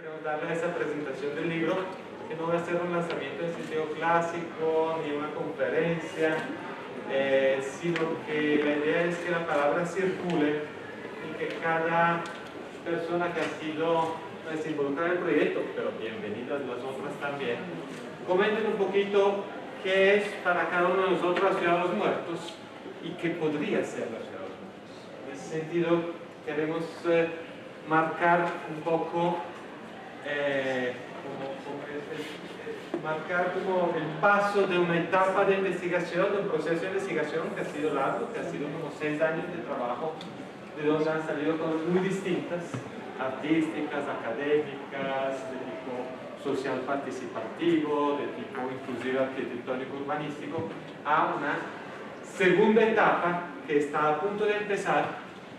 queremos darles esa presentación del libro, que no va a ser un lanzamiento en sentido clásico, ni una conferencia, sino que la idea es que la palabra circule y que cada persona que ha sido involucrada en el proyecto, pero bienvenidas las otras también, comenten un poquito qué es para cada uno de nosotros la Ciudad de los Muertos y qué podría ser la Ciudad de los Muertos. En ese sentido, queremos marcar un poco marcar como el paso de una etapa de investigación, de un proceso de investigación que ha sido largo, que ha sido como 6 años de trabajo, de donde han salido cosas muy distintas, artísticas, académicas, de tipo social participativo, de tipo inclusive arquitectónico urbanístico, a una segunda etapa que está a punto de empezar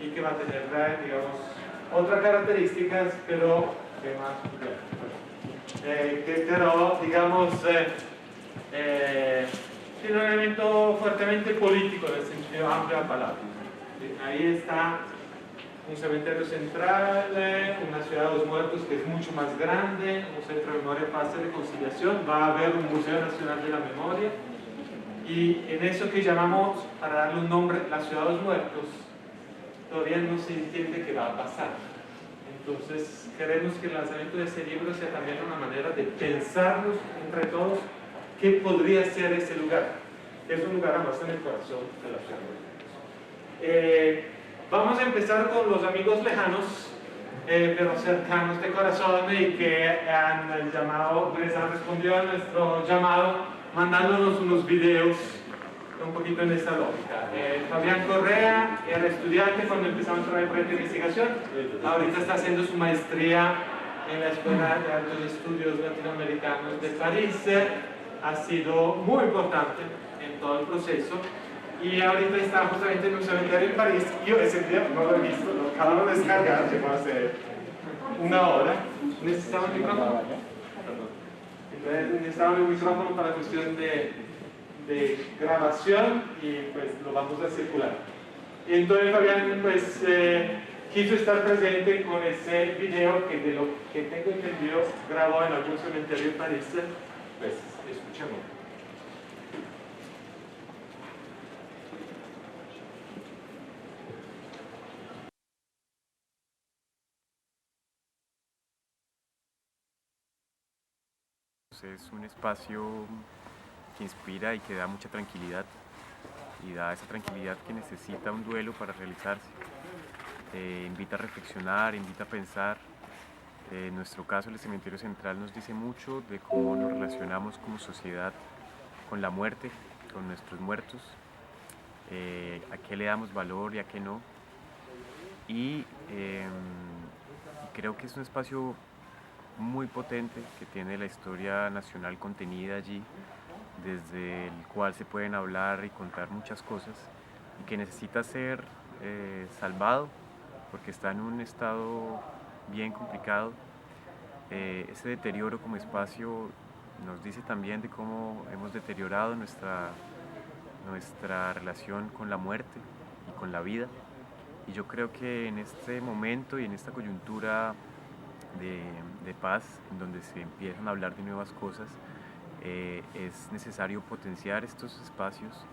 y que va a tener, digamos, otras características, pero pero digamos tiene un elemento fuertemente político en el sentido amplio de la palabra. Ahí está un cementerio central, una ciudad de los muertos que es mucho más grande, un centro de memoria, paz y reconciliación, va a haber un Museo Nacional de la Memoria, y en eso que llamamos, para darle un nombre, la ciudad de los muertos, todavía no se entiende qué va a pasar. Entonces queremos que el lanzamiento de ese libro sea también una manera de pensarnos entre todos qué podría ser ese lugar. Es un lugar además en el corazón de la ciudad de los muertos. Vamos a empezar con los amigos lejanos, pero cercanos de corazón, y que han llamado, les han respondido a nuestro llamado mandándonos unos videos un poquito en esta lógica. Fabián Correa era estudiante cuando empezamos a trabajar el proyecto de investigación, ahorita está haciendo su maestría en la Escuela de Altos Estudios Latinoamericanos de París, ha sido muy importante en todo el proceso, y ahorita está justamente en un cementerio en París. Yo ese día no lo he visto, lo acabo de descargar, llegó hace una hora. ¿Necesitaba un micrófono? Entonces necesitaba un micrófono para cuestión de grabación, y pues lo vamos a circular. Y entonces Fabián pues quiso estar presente con ese video que, de lo que tengo entendido, grabó en algún cementerio en París. Pues escuchemos. Es un espacio que inspira y que da mucha tranquilidad, y da esa tranquilidad que necesita un duelo para realizarse. Invita a reflexionar, invita a pensar. En nuestro caso, el cementerio central nos dice mucho de cómo nos relacionamos como sociedad con la muerte, con nuestros muertos, a qué le damos valor y a qué no. Y creo que es un espacio muy potente que tiene la historia nacional contenida allí, desde el cual se pueden hablar y contar muchas cosas, y que necesita ser salvado porque está en un estado bien complicado. Ese deterioro como espacio nos dice también de cómo hemos deteriorado nuestra relación con la muerte y con la vida. Y yo creo que en este momento y en esta coyuntura de paz, en donde se empiezan a hablar de nuevas cosas, es necesario potenciar estos espacios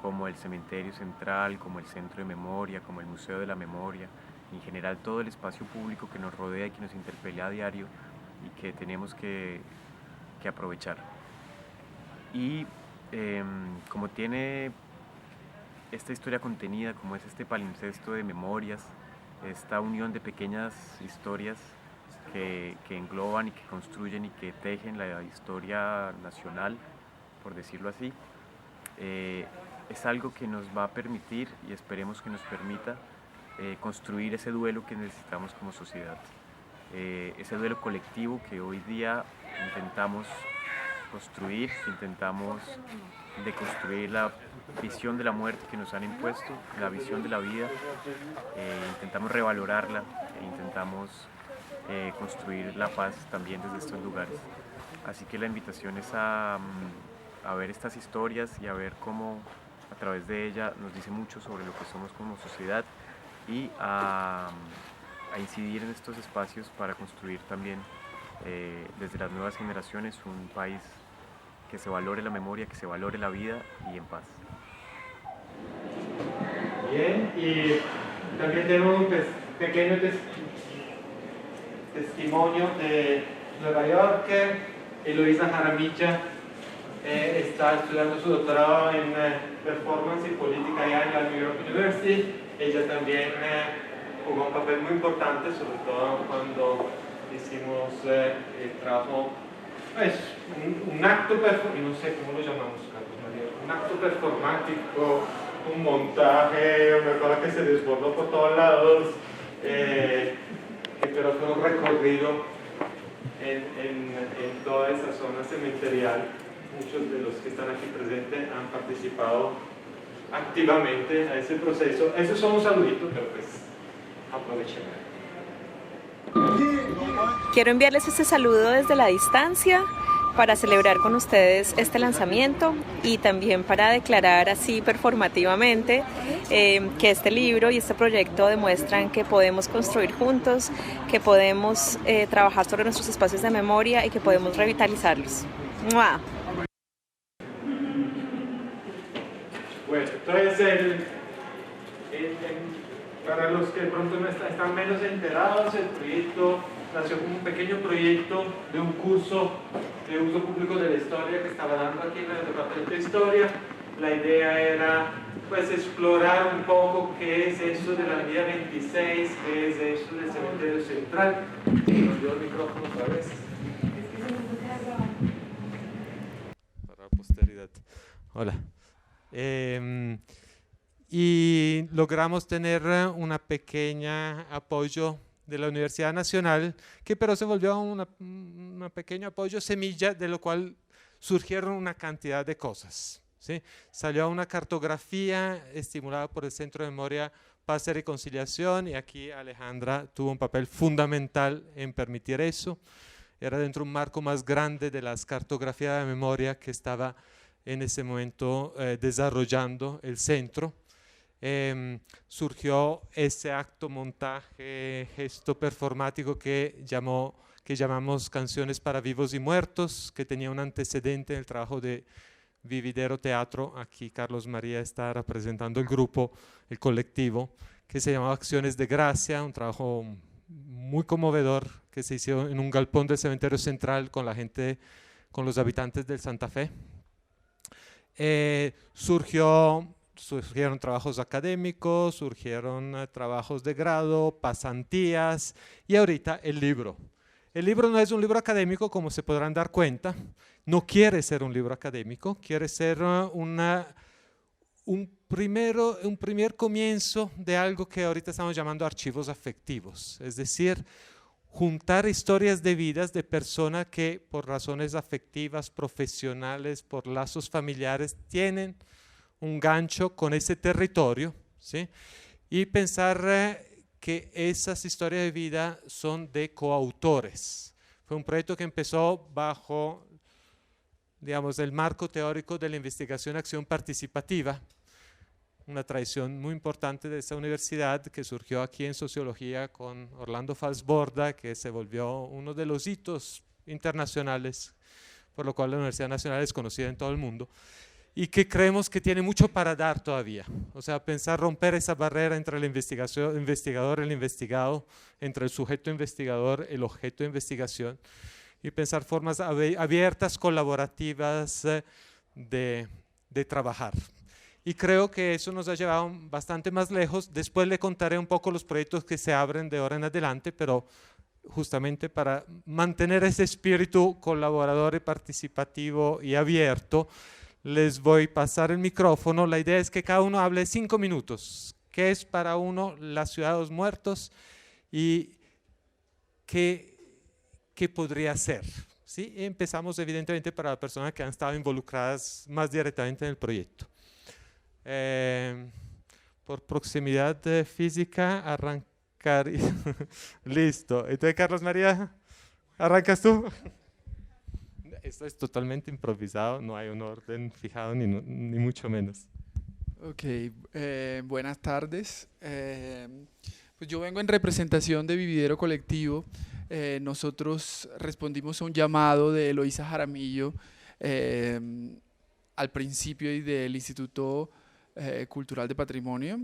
como el cementerio central, como el centro de memoria, como el Museo de la Memoria, en general todo el espacio público que nos rodea y que nos interpela a diario y que tenemos que aprovechar. Y como tiene esta historia contenida, como es este palimpsesto de memorias, esta unión de pequeñas historias que engloban y que construyen y que tejen la historia nacional, por decirlo así, es algo que nos va a permitir, y esperemos que nos permita, construir ese duelo que necesitamos como sociedad. Ese duelo colectivo que hoy día intentamos construir, intentamos deconstruir la visión de la muerte que nos han impuesto, la visión de la vida, intentamos revalorarla e intentamos construir la paz también desde estos lugares. Así que la invitación es a ver estas historias y a ver cómo a través de ella nos dice mucho sobre lo que somos como sociedad, y a incidir en estos espacios para construir también desde las nuevas generaciones, un país que se valore la memoria, que se valore la vida y en paz. Bien, y también tenemos un pequeño testimonio de Nueva York. Eloisa Jaramillo está estudiando su doctorado en performance y política allá en la New York University. Ella también jugó un papel muy importante, sobre todo cuando hicimos el trabajo, pues, un acto performático, no sé cómo lo llamamos, Carlos María, un acto performático, un montaje, una cosa que se desbordó por todos lados, pero fue un recorrido en toda esa zona cementerial. Muchos de los que están aquí presentes han participado activamente a ese proceso. Eso es solo un saludito, pero pues aprovechemos. Quiero enviarles este saludo desde la distancia para celebrar con ustedes este lanzamiento y también para declarar así performativamente que este libro y este proyecto demuestran que podemos construir juntos, que podemos trabajar sobre nuestros espacios de memoria y que podemos revitalizarlos. ¡Mua! Bueno, entonces para los que de pronto no están menos enterados, el proyecto nació como un pequeño proyecto de un curso de uso público de la historia que estaba dando aquí en el departamento de historia. La idea era pues explorar un poco qué es eso de la avenida 26, qué es eso del cementerio central. Nos dio el micrófono otra vez. Para la posteridad. Hola. Y logramos tener una pequeña apoyo de la Universidad Nacional, que pero se volvió un pequeño apoyo semilla, de lo cual surgieron una cantidad de cosas, ¿sí? Salió una cartografía estimulada por el Centro de Memoria, Paz y Reconciliación, y aquí Alejandra tuvo un papel fundamental en permitir eso. Era dentro de un marco más grande de las cartografías de memoria que estaba en ese momento desarrollando el centro. Surgió ese acto, montaje, gesto performático que llamamos Canciones para Vivos y Muertos, que tenía un antecedente en el trabajo de Vividero Teatro. Aquí Carlos María está representando el grupo, el colectivo, que se llamaba Acciones de Gracia, un trabajo muy conmovedor que se hizo en un galpón del cementerio central con la gente, con los habitantes del Santa Fe. Surgieron trabajos académicos, surgieron trabajos de grado, pasantías y ahorita el libro. El libro no es un libro académico, como se podrán dar cuenta, no quiere ser un libro académico, quiere ser un primer comienzo de algo que ahorita estamos llamando archivos afectivos, es decir, juntar historias de vidas de personas que por razones afectivas, profesionales, por lazos familiares, tienen un gancho con ese territorio, ¿sí? Y pensar que esas historias de vida son de coautores. Fue un proyecto que empezó bajo, digamos, el marco teórico de la investigación y acción participativa, una tradición muy importante de esta universidad que surgió aquí en sociología con Orlando Falsborda, que se volvió uno de los hitos internacionales, por lo cual la Universidad Nacional es conocida en todo el mundo, y que creemos que tiene mucho para dar todavía. O sea, pensar romper esa barrera entre el investigador y el investigado, entre el sujeto investigador y el objeto de investigación, y pensar formas abiertas, colaborativas de trabajar. Y creo que eso nos ha llevado bastante más lejos. Después le contaré un poco los proyectos que se abren de ahora en adelante, pero justamente para mantener ese espíritu colaborador y participativo y abierto, les voy a pasar el micrófono. La idea es que cada uno hable 5 minutos. ¿Qué es para uno la ciudad de los muertos y qué podría ser? ¿Sí? Y empezamos evidentemente para las personas que han estado involucradas más directamente en el proyecto. Por proximidad física, arrancar. Listo. Entonces, Carlos María, ¿arrancas tú? Esto es totalmente improvisado, no hay un orden fijado ni mucho menos. Ok, buenas tardes. Pues yo vengo en representación de Vividero Colectivo. nosotros respondimos a un llamado de Eloísa Jaramillo al principio del Instituto Cultural de Patrimonio,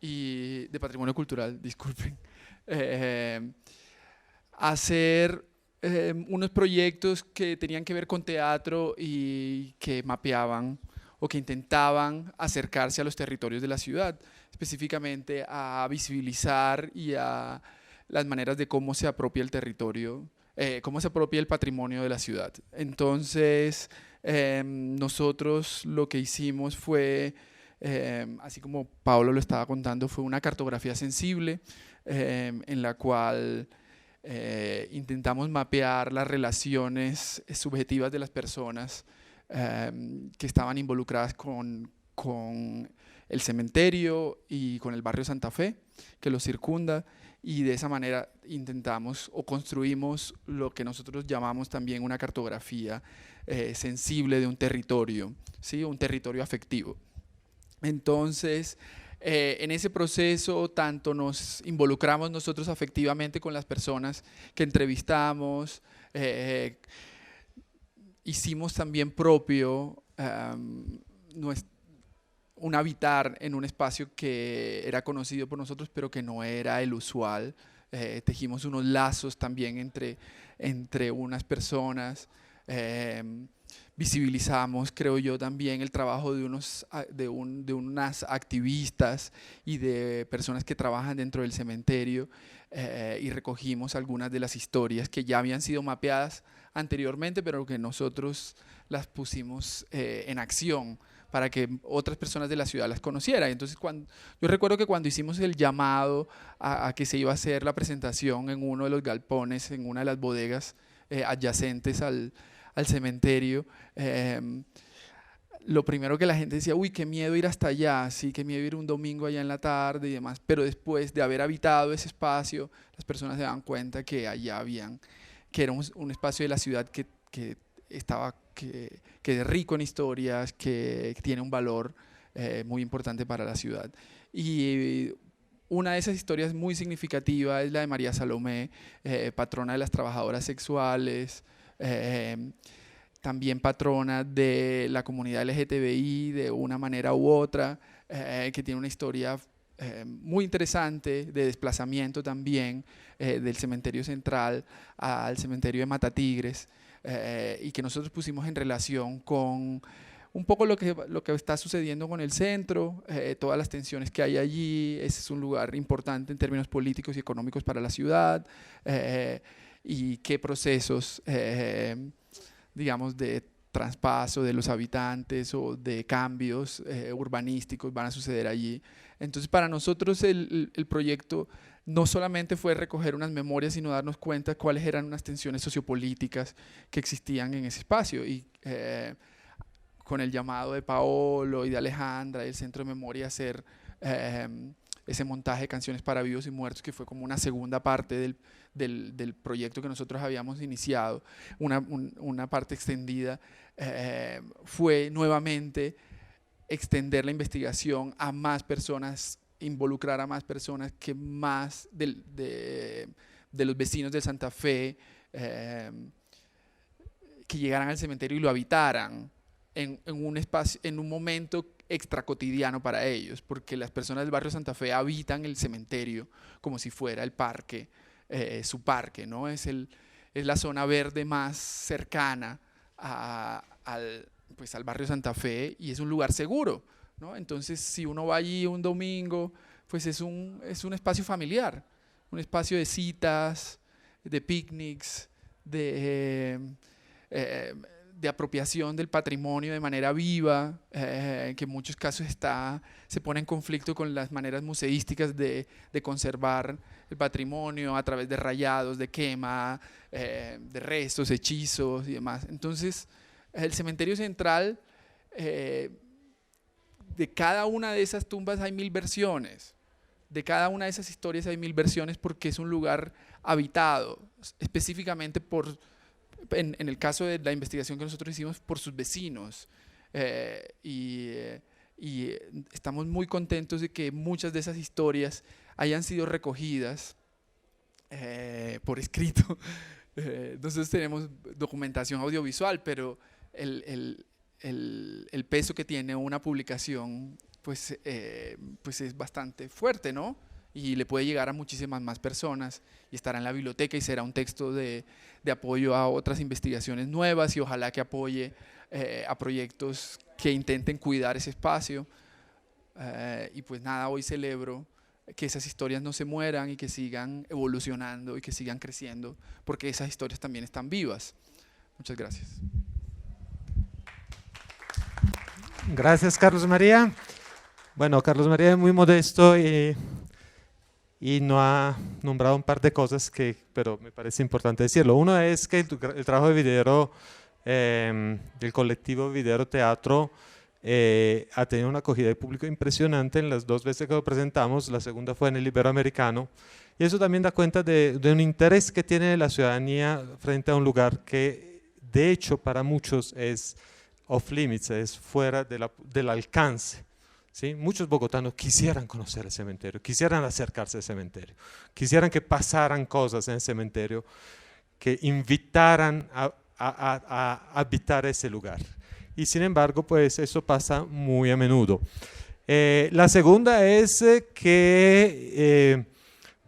y de Patrimonio Cultural, disculpen, hacer unos proyectos que tenían que ver con teatro y que mapeaban o que intentaban acercarse a los territorios de la ciudad, específicamente a visibilizar y a las maneras de cómo se apropia el territorio, cómo se apropia el patrimonio de la ciudad. Entonces, nosotros lo que hicimos fue, así como Pablo lo estaba contando, fue una cartografía sensible en la cual intentamos mapear las relaciones subjetivas de las personas que estaban involucradas con el cementerio y con el barrio Santa Fe, que lo circunda, y de esa manera intentamos o construimos lo que nosotros llamamos también una cartografía sensible de un territorio, ¿sí? Un territorio afectivo. Entonces, en ese proceso tanto nos involucramos nosotros afectivamente con las personas que entrevistamos, hicimos también propio un habitar en un espacio que era conocido por nosotros pero que no era el usual. Tejimos unos lazos también entre unas personas, visibilizamos, creo yo, también el trabajo de unas activistas y de personas que trabajan dentro del cementerio, y recogimos algunas de las historias que ya habían sido mapeadas anteriormente, pero que nosotros las pusimos en acción para que otras personas de la ciudad las conocieran. Entonces, yo recuerdo que cuando hicimos el llamado a que se iba a hacer la presentación en uno de los galpones, en una de las bodegas adyacentes al cementerio, lo primero que la gente decía, uy, qué miedo ir hasta allá, sí, qué miedo ir un domingo allá en la tarde y demás, pero después de haber habitado ese espacio, las personas se dan cuenta que allá que era un espacio de la ciudad que es rico en historias, que tiene un valor muy importante para la ciudad. Y una de esas historias muy significativa es la de María Salomé, patrona de las trabajadoras sexuales, también patrona de la comunidad LGTBI de una manera u otra, que tiene una historia muy interesante de desplazamiento también del cementerio central al cementerio de Matatigres, y que nosotros pusimos en relación con un poco lo que está sucediendo con el centro, todas las tensiones que hay allí. Ese es un lugar importante en términos políticos y económicos para la ciudad, y qué procesos digamos de traspaso de los habitantes o de cambios urbanísticos van a suceder allí. Entonces, para nosotros el proyecto no solamente fue recoger unas memorias, sino darnos cuenta cuáles eran unas tensiones sociopolíticas que existían en ese espacio, y con el llamado de Paolo y de Alejandra y el Centro de Memoria hacer ese montaje de canciones para vivos y muertos, que fue como una segunda parte del proyecto que nosotros habíamos iniciado, una parte extendida, fue nuevamente extender la investigación a más personas, involucrar a más personas, que más de los vecinos de Santa Fe, que llegaran al cementerio y lo habitaran en un espacio, en un momento extracotidiano para ellos, porque las personas del barrio Santa Fe habitan el cementerio como si fuera el parque, su parque, ¿no? Es la zona verde más cercana al barrio Santa Fe, y es un lugar seguro, ¿no? Entonces, si uno va allí un domingo, pues es un espacio familiar, un espacio de citas, de picnics, de apropiación del patrimonio de manera viva, que en muchos casos se pone en conflicto con las maneras museísticas de conservar el patrimonio a través de rayados, de quema, de restos, hechizos y demás. Entonces, el cementerio central, de cada una de esas tumbas hay 1000 versiones, de cada una de esas historias hay 1000 versiones, porque es un lugar habitado, específicamente en el caso de la investigación que nosotros hicimos, por sus vecinos, y estamos muy contentos de que muchas de esas historias hayan sido recogidas por escrito. Nosotros tenemos documentación audiovisual, pero el peso que tiene una publicación pues es bastante fuerte, ¿no? Y le puede llegar a muchísimas más personas y estará en la biblioteca y será un texto de apoyo a otras investigaciones nuevas y ojalá que apoye a proyectos que intenten cuidar ese espacio. Y pues nada, hoy celebro que esas historias no se mueran y que sigan evolucionando y que sigan creciendo, porque esas historias también están vivas. Muchas gracias. Gracias, Carlos María. Bueno, Carlos María es muy modesto y no ha nombrado un par de cosas pero me parece importante decirlo. Uno es que el trabajo de Videro, del colectivo Videro Teatro, ha tenido una acogida de público impresionante en las 2 veces que lo presentamos. La segunda fue en el Iberoamericano, y eso también da cuenta de un interés que tiene la ciudadanía frente a un lugar que de hecho para muchos es off limits, es fuera del alcance. ¿Sí? Muchos bogotanos quisieran conocer el cementerio, quisieran acercarse al cementerio, quisieran que pasaran cosas en el cementerio que invitaran a habitar ese lugar. Y sin embargo, pues eso pasa muy a menudo. La segunda es que,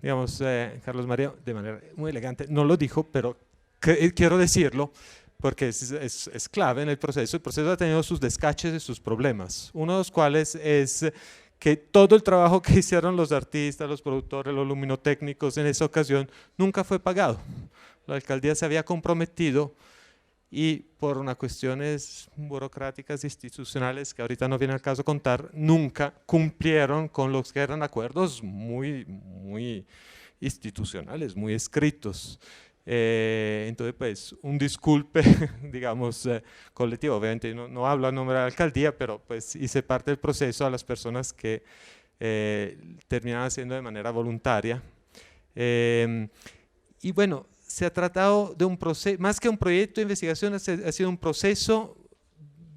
digamos, Carlos María, de manera muy elegante, no lo dijo, pero quiero decirlo, porque es clave en el proceso. El proceso ha tenido sus descaches y sus problemas, uno de los cuales es que todo el trabajo que hicieron los artistas, los productores, los luminotécnicos en esa ocasión nunca fue pagado. La alcaldía se había comprometido y por unas cuestiones burocráticas institucionales que ahorita no viene al caso contar, nunca cumplieron con los que eran acuerdos muy institucionales, muy escritos. Entonces, pues, un disculpe, digamos, colectivo. Obviamente no hablo a nombre de la alcaldía, pero pues hice parte del proceso a las personas que terminaban haciendo de manera voluntaria. Y bueno, se ha tratado de un proceso, más que un proyecto de investigación, ha sido un proceso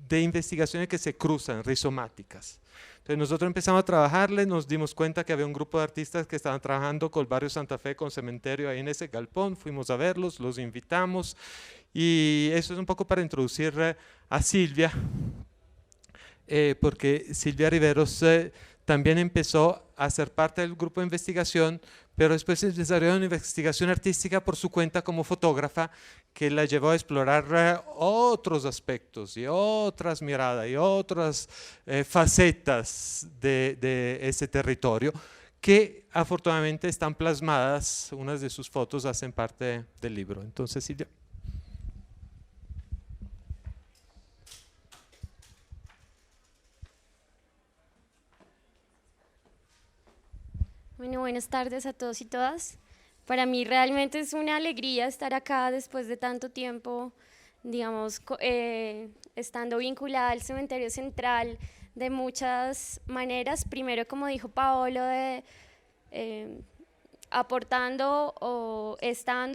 de investigaciones que se cruzan, rizomáticas. Entonces nosotros empezamos a trabajarle, nos dimos cuenta que había un grupo de artistas que estaban trabajando con el barrio Santa Fe, con cementerio ahí en ese galpón, fuimos a verlos, los invitamos, y eso es un poco para introducir a Silvia, porque Silvia Riveros también empezó a ser parte del grupo de investigación, pero después se desarrolló una investigación artística por su cuenta como fotógrafa que la llevó a explorar otros aspectos y otras miradas y otras facetas de ese territorio que afortunadamente están plasmadas, unas de sus fotos hacen parte del libro. Entonces, Silvia. Bueno, buenas tardes a todos y todas. Para mí realmente es una alegría estar acá después de tanto tiempo, digamos, estando vinculada al Cementerio Central de muchas maneras. Primero, como dijo Paolo, aportando o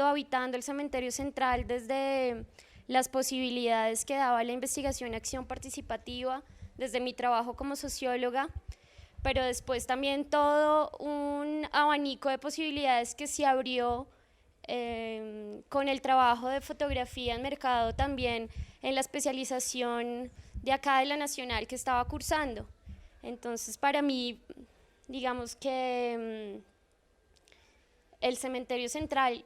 habitando el Cementerio Central desde las posibilidades que daba la investigación y acción participativa, desde mi trabajo como socióloga, pero después también todo un abanico de posibilidades que se abrió con el trabajo de fotografía en mercado, también en la especialización de acá de la Nacional que estaba cursando. Entonces, para mí, digamos que el Cementerio Central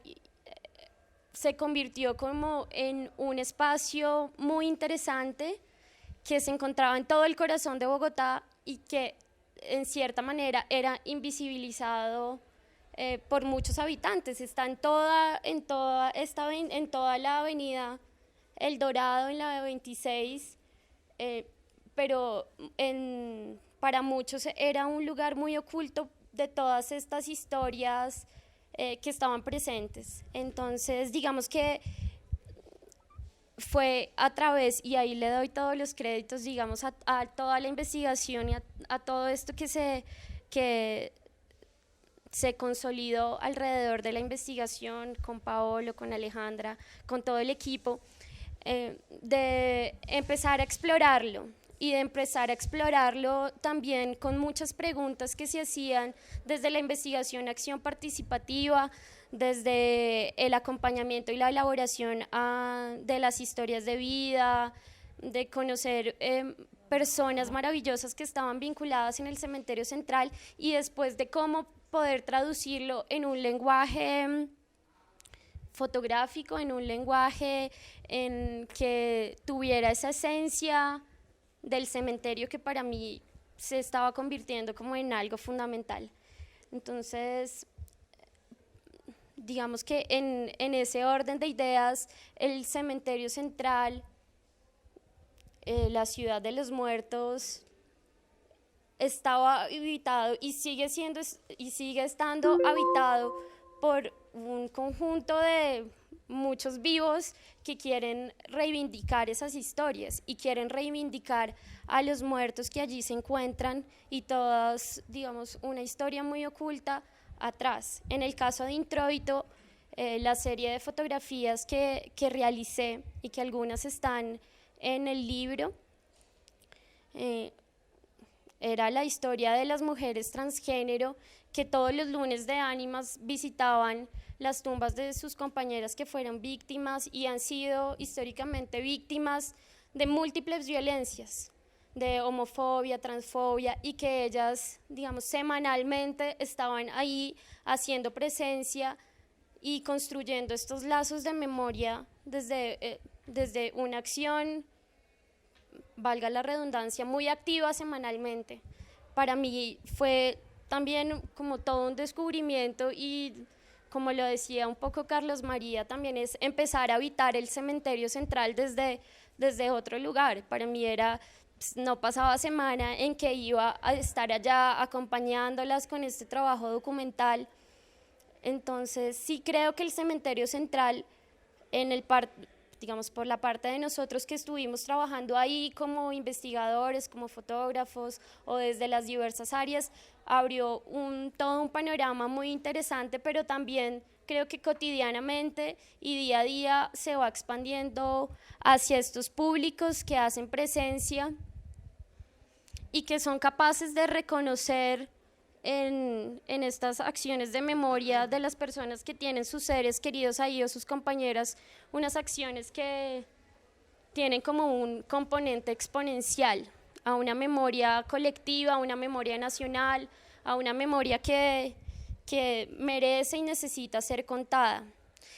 se convirtió como en un espacio muy interesante que se encontraba en todo el corazón de Bogotá y que en cierta manera era invisibilizado por muchos habitantes. Está en toda la avenida El Dorado, en la 26, pero para muchos era un lugar muy oculto de todas estas historias que estaban presentes. Entonces, digamos que fue a través, y ahí le doy todos los créditos, digamos, a toda la investigación y a todo esto que se consolidó alrededor de la investigación con Paolo, con Alejandra, con todo el equipo, de empezar a explorarlo y de empezar a explorarlo también con muchas preguntas que se hacían desde la investigación acción participativa, desde el acompañamiento y la elaboración de las historias de vida, de conocer personas maravillosas que estaban vinculadas en el cementerio central, y después de cómo poder traducirlo en un lenguaje fotográfico, en un lenguaje en que tuviera esa esencia del cementerio que para mí se estaba convirtiendo como en algo fundamental. Entonces, digamos que en ese orden de ideas, el cementerio central, la ciudad de los muertos, estaba habitado y sigue estando habitado por un conjunto de muchos vivos que quieren reivindicar esas historias y quieren reivindicar a los muertos que allí se encuentran, y todas, digamos, una historia muy oculta atrás. En el caso de Introito, la serie de fotografías que realicé y que algunas están en el libro, era la historia de las mujeres transgénero que todos los lunes de Ánimas visitaban las tumbas de sus compañeras que fueron víctimas y han sido históricamente víctimas de múltiples violencias, de homofobia, transfobia, y que ellas, digamos, semanalmente estaban ahí haciendo presencia y construyendo estos lazos de memoria desde una acción, valga la redundancia, muy activa semanalmente. Para mí fue también como todo un descubrimiento, y como lo decía un poco Carlos María, también es empezar a habitar el cementerio central desde otro lugar. Para mí era, no pasaba semana en que iba a estar allá acompañándolas con este trabajo documental. Entonces sí creo que el cementerio central, digamos, por la parte de nosotros que estuvimos trabajando ahí como investigadores, como fotógrafos o desde las diversas áreas, abrió todo un panorama muy interesante, pero también creo que cotidianamente y día a día se va expandiendo hacia estos públicos que hacen presencia y que son capaces de reconocer en estas acciones de memoria de las personas que tienen sus seres queridos ahí o sus compañeras, unas acciones que tienen como un componente exponencial a una memoria colectiva, a una memoria nacional, a una memoria que merece y necesita ser contada.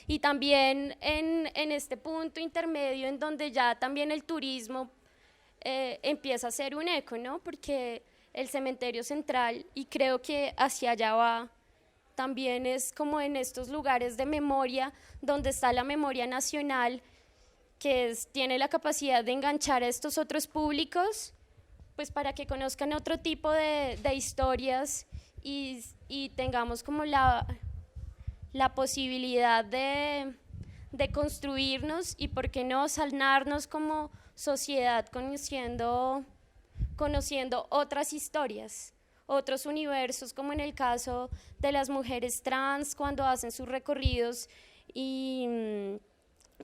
Y también en este punto intermedio en donde ya también el turismo empieza a ser un eco, ¿no? Porque el cementerio central, y creo que hacia allá va, también es como en estos lugares de memoria donde está la memoria nacional, que tiene la capacidad de enganchar a estos otros públicos, pues para que conozcan otro tipo de historias y tengamos como la posibilidad de construirnos y, por qué no, sanarnos como sociedad conociendo otras historias, otros universos, como en el caso de las mujeres trans cuando hacen sus recorridos y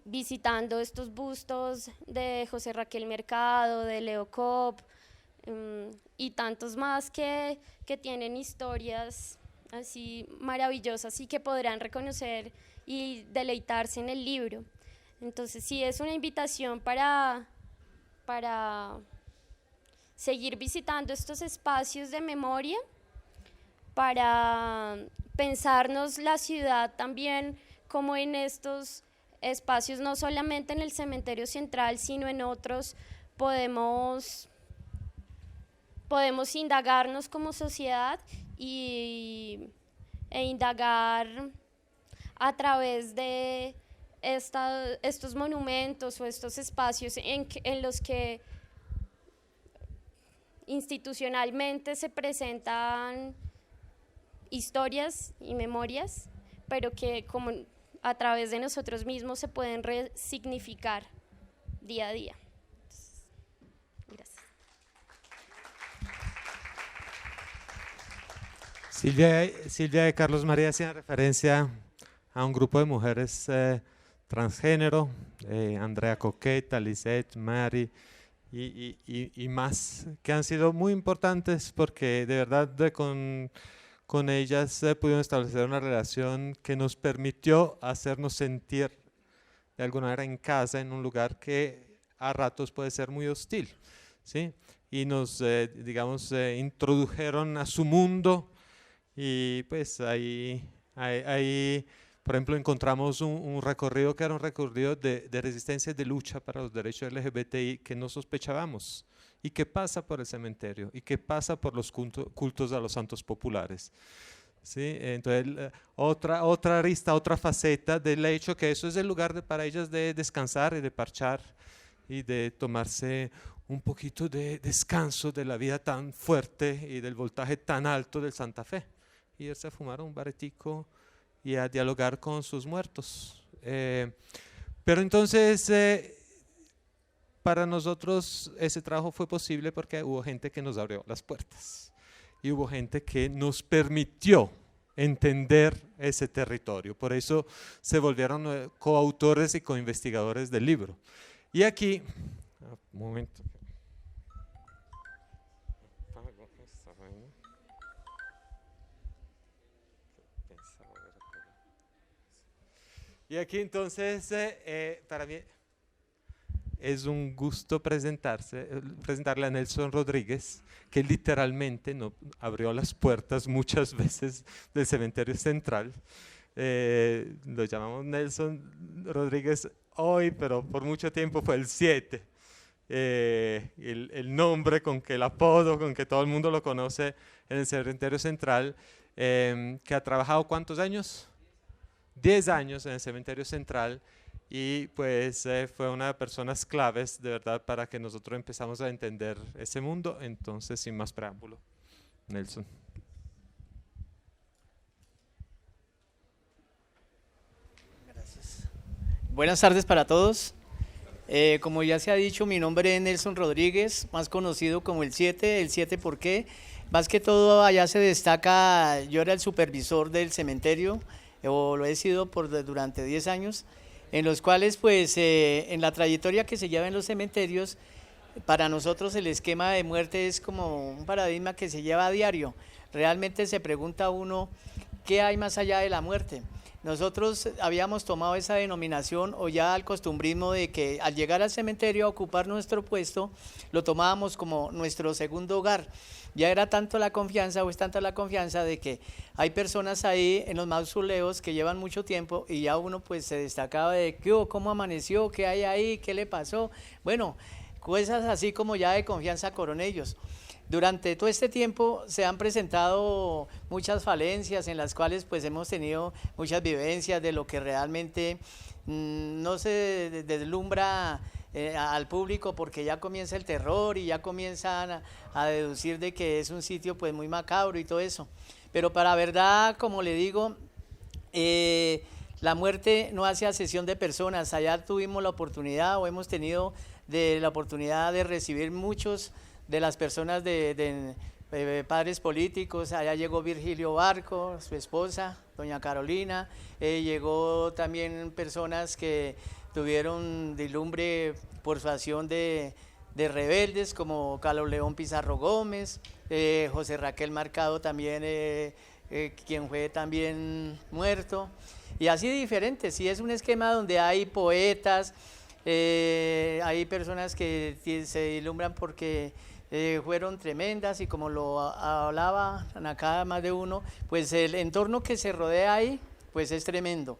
visitando estos bustos de José Raquel Mercado, de Leo Kopp, y tantos más que tienen historias así maravillosas y que podrán reconocer y deleitarse en el libro. Entonces sí, es una invitación para seguir visitando estos espacios de memoria, para pensarnos la ciudad también como en estos espacios, no solamente en el cementerio central, sino en otros, podemos indagarnos como sociedad e indagar a través de estos monumentos o estos espacios en los que institucionalmente se presentan historias y memorias, pero que como a través de nosotros mismos se pueden resignificar día a día. Gracias. Silvia y Carlos María hacían referencia a un grupo de mujeres transgénero, Andrea Coqueta, Lisette, Mary y más, que han sido muy importantes porque de verdad con con ellas pudimos establecer una relación que nos permitió hacernos sentir de alguna manera en casa, en un lugar que a ratos puede ser muy hostil, ¿sí? Y nos, digamos, introdujeron a su mundo, y pues ahí por ejemplo, encontramos un recorrido que era un recorrido de resistencia y de lucha para los derechos LGBTI que no sospechábamos, y que pasa por el cementerio, y que pasa por los cultos a los santos populares. ¿Sí? Entonces, otra arista, otra faceta del hecho que eso es el lugar para ellas de descansar y de parchar y de tomarse un poquito de descanso de la vida tan fuerte y del voltaje tan alto del Santa Fe, y irse a fumar un baretico y a dialogar con sus muertos. Pero entonces, para nosotros ese trabajo fue posible porque hubo gente que nos abrió las puertas y hubo gente que nos permitió entender ese territorio. Por eso se volvieron coautores y coinvestigadores del libro. Y aquí, un momento. Y aquí entonces, para mí es un gusto presentarle a Nelson Rodríguez, que literalmente no abrió las puertas muchas veces del cementerio central. Lo llamamos Nelson Rodríguez hoy, pero por mucho tiempo fue el 7. El nombre con que el apodo, con que todo el mundo lo conoce en el cementerio central, que ha trabajado ¿cuántos años? 10 años en el cementerio central, y pues fue una de las personas claves de verdad para que nosotros empezamos a entender ese mundo. Entonces, sin más preámbulo, Nelson. Gracias. Buenas tardes para todos. Como ya se ha dicho, mi nombre es Nelson Rodríguez, más conocido como el 7. El 7, ¿por qué? Más que todo allá se destaca, yo era el supervisor del cementerio, o lo he sido durante 10 años, en los cuales pues en la trayectoria que se lleva en los cementerios, para nosotros el esquema de muerte es como un paradigma que se lleva a diario. Realmente se pregunta uno, ¿qué hay más allá de la muerte? Nosotros habíamos tomado esa denominación, o ya al costumbrismo de que al llegar al cementerio a ocupar nuestro puesto, lo tomábamos como nuestro segundo hogar. Ya era tanto la confianza, o es tanta la confianza de que hay personas ahí en los mausoleos que llevan mucho tiempo, y ya uno pues se destacaba de qué, cómo amaneció, qué hay ahí, qué le pasó. Bueno, cosas así como ya de confianza con ellos. Durante todo este tiempo se han presentado muchas falencias en las cuales pues hemos tenido muchas vivencias de lo que realmente no se deslumbra al público, porque ya comienza el terror y ya comienzan a deducir de que es un sitio pues muy macabro y todo eso. Pero para verdad, como le digo, la muerte no hace acepción de personas. Allá tuvimos la oportunidad, o hemos tenido la oportunidad de recibir muchos de las personas de padres políticos. Allá llegó Virgilio Barco, su esposa, doña Carolina, llegó también personas que tuvieron deslumbre por su acción de rebeldes, como Carlos León Pizarro Gómez, José Raquel Marcado también, quien fue también muerto, y así diferentes. Sí, es un esquema donde hay poetas, hay personas que se deslumbran porque fueron tremendas, y como lo hablaba acá más de uno, pues el entorno que se rodea ahí pues es tremendo,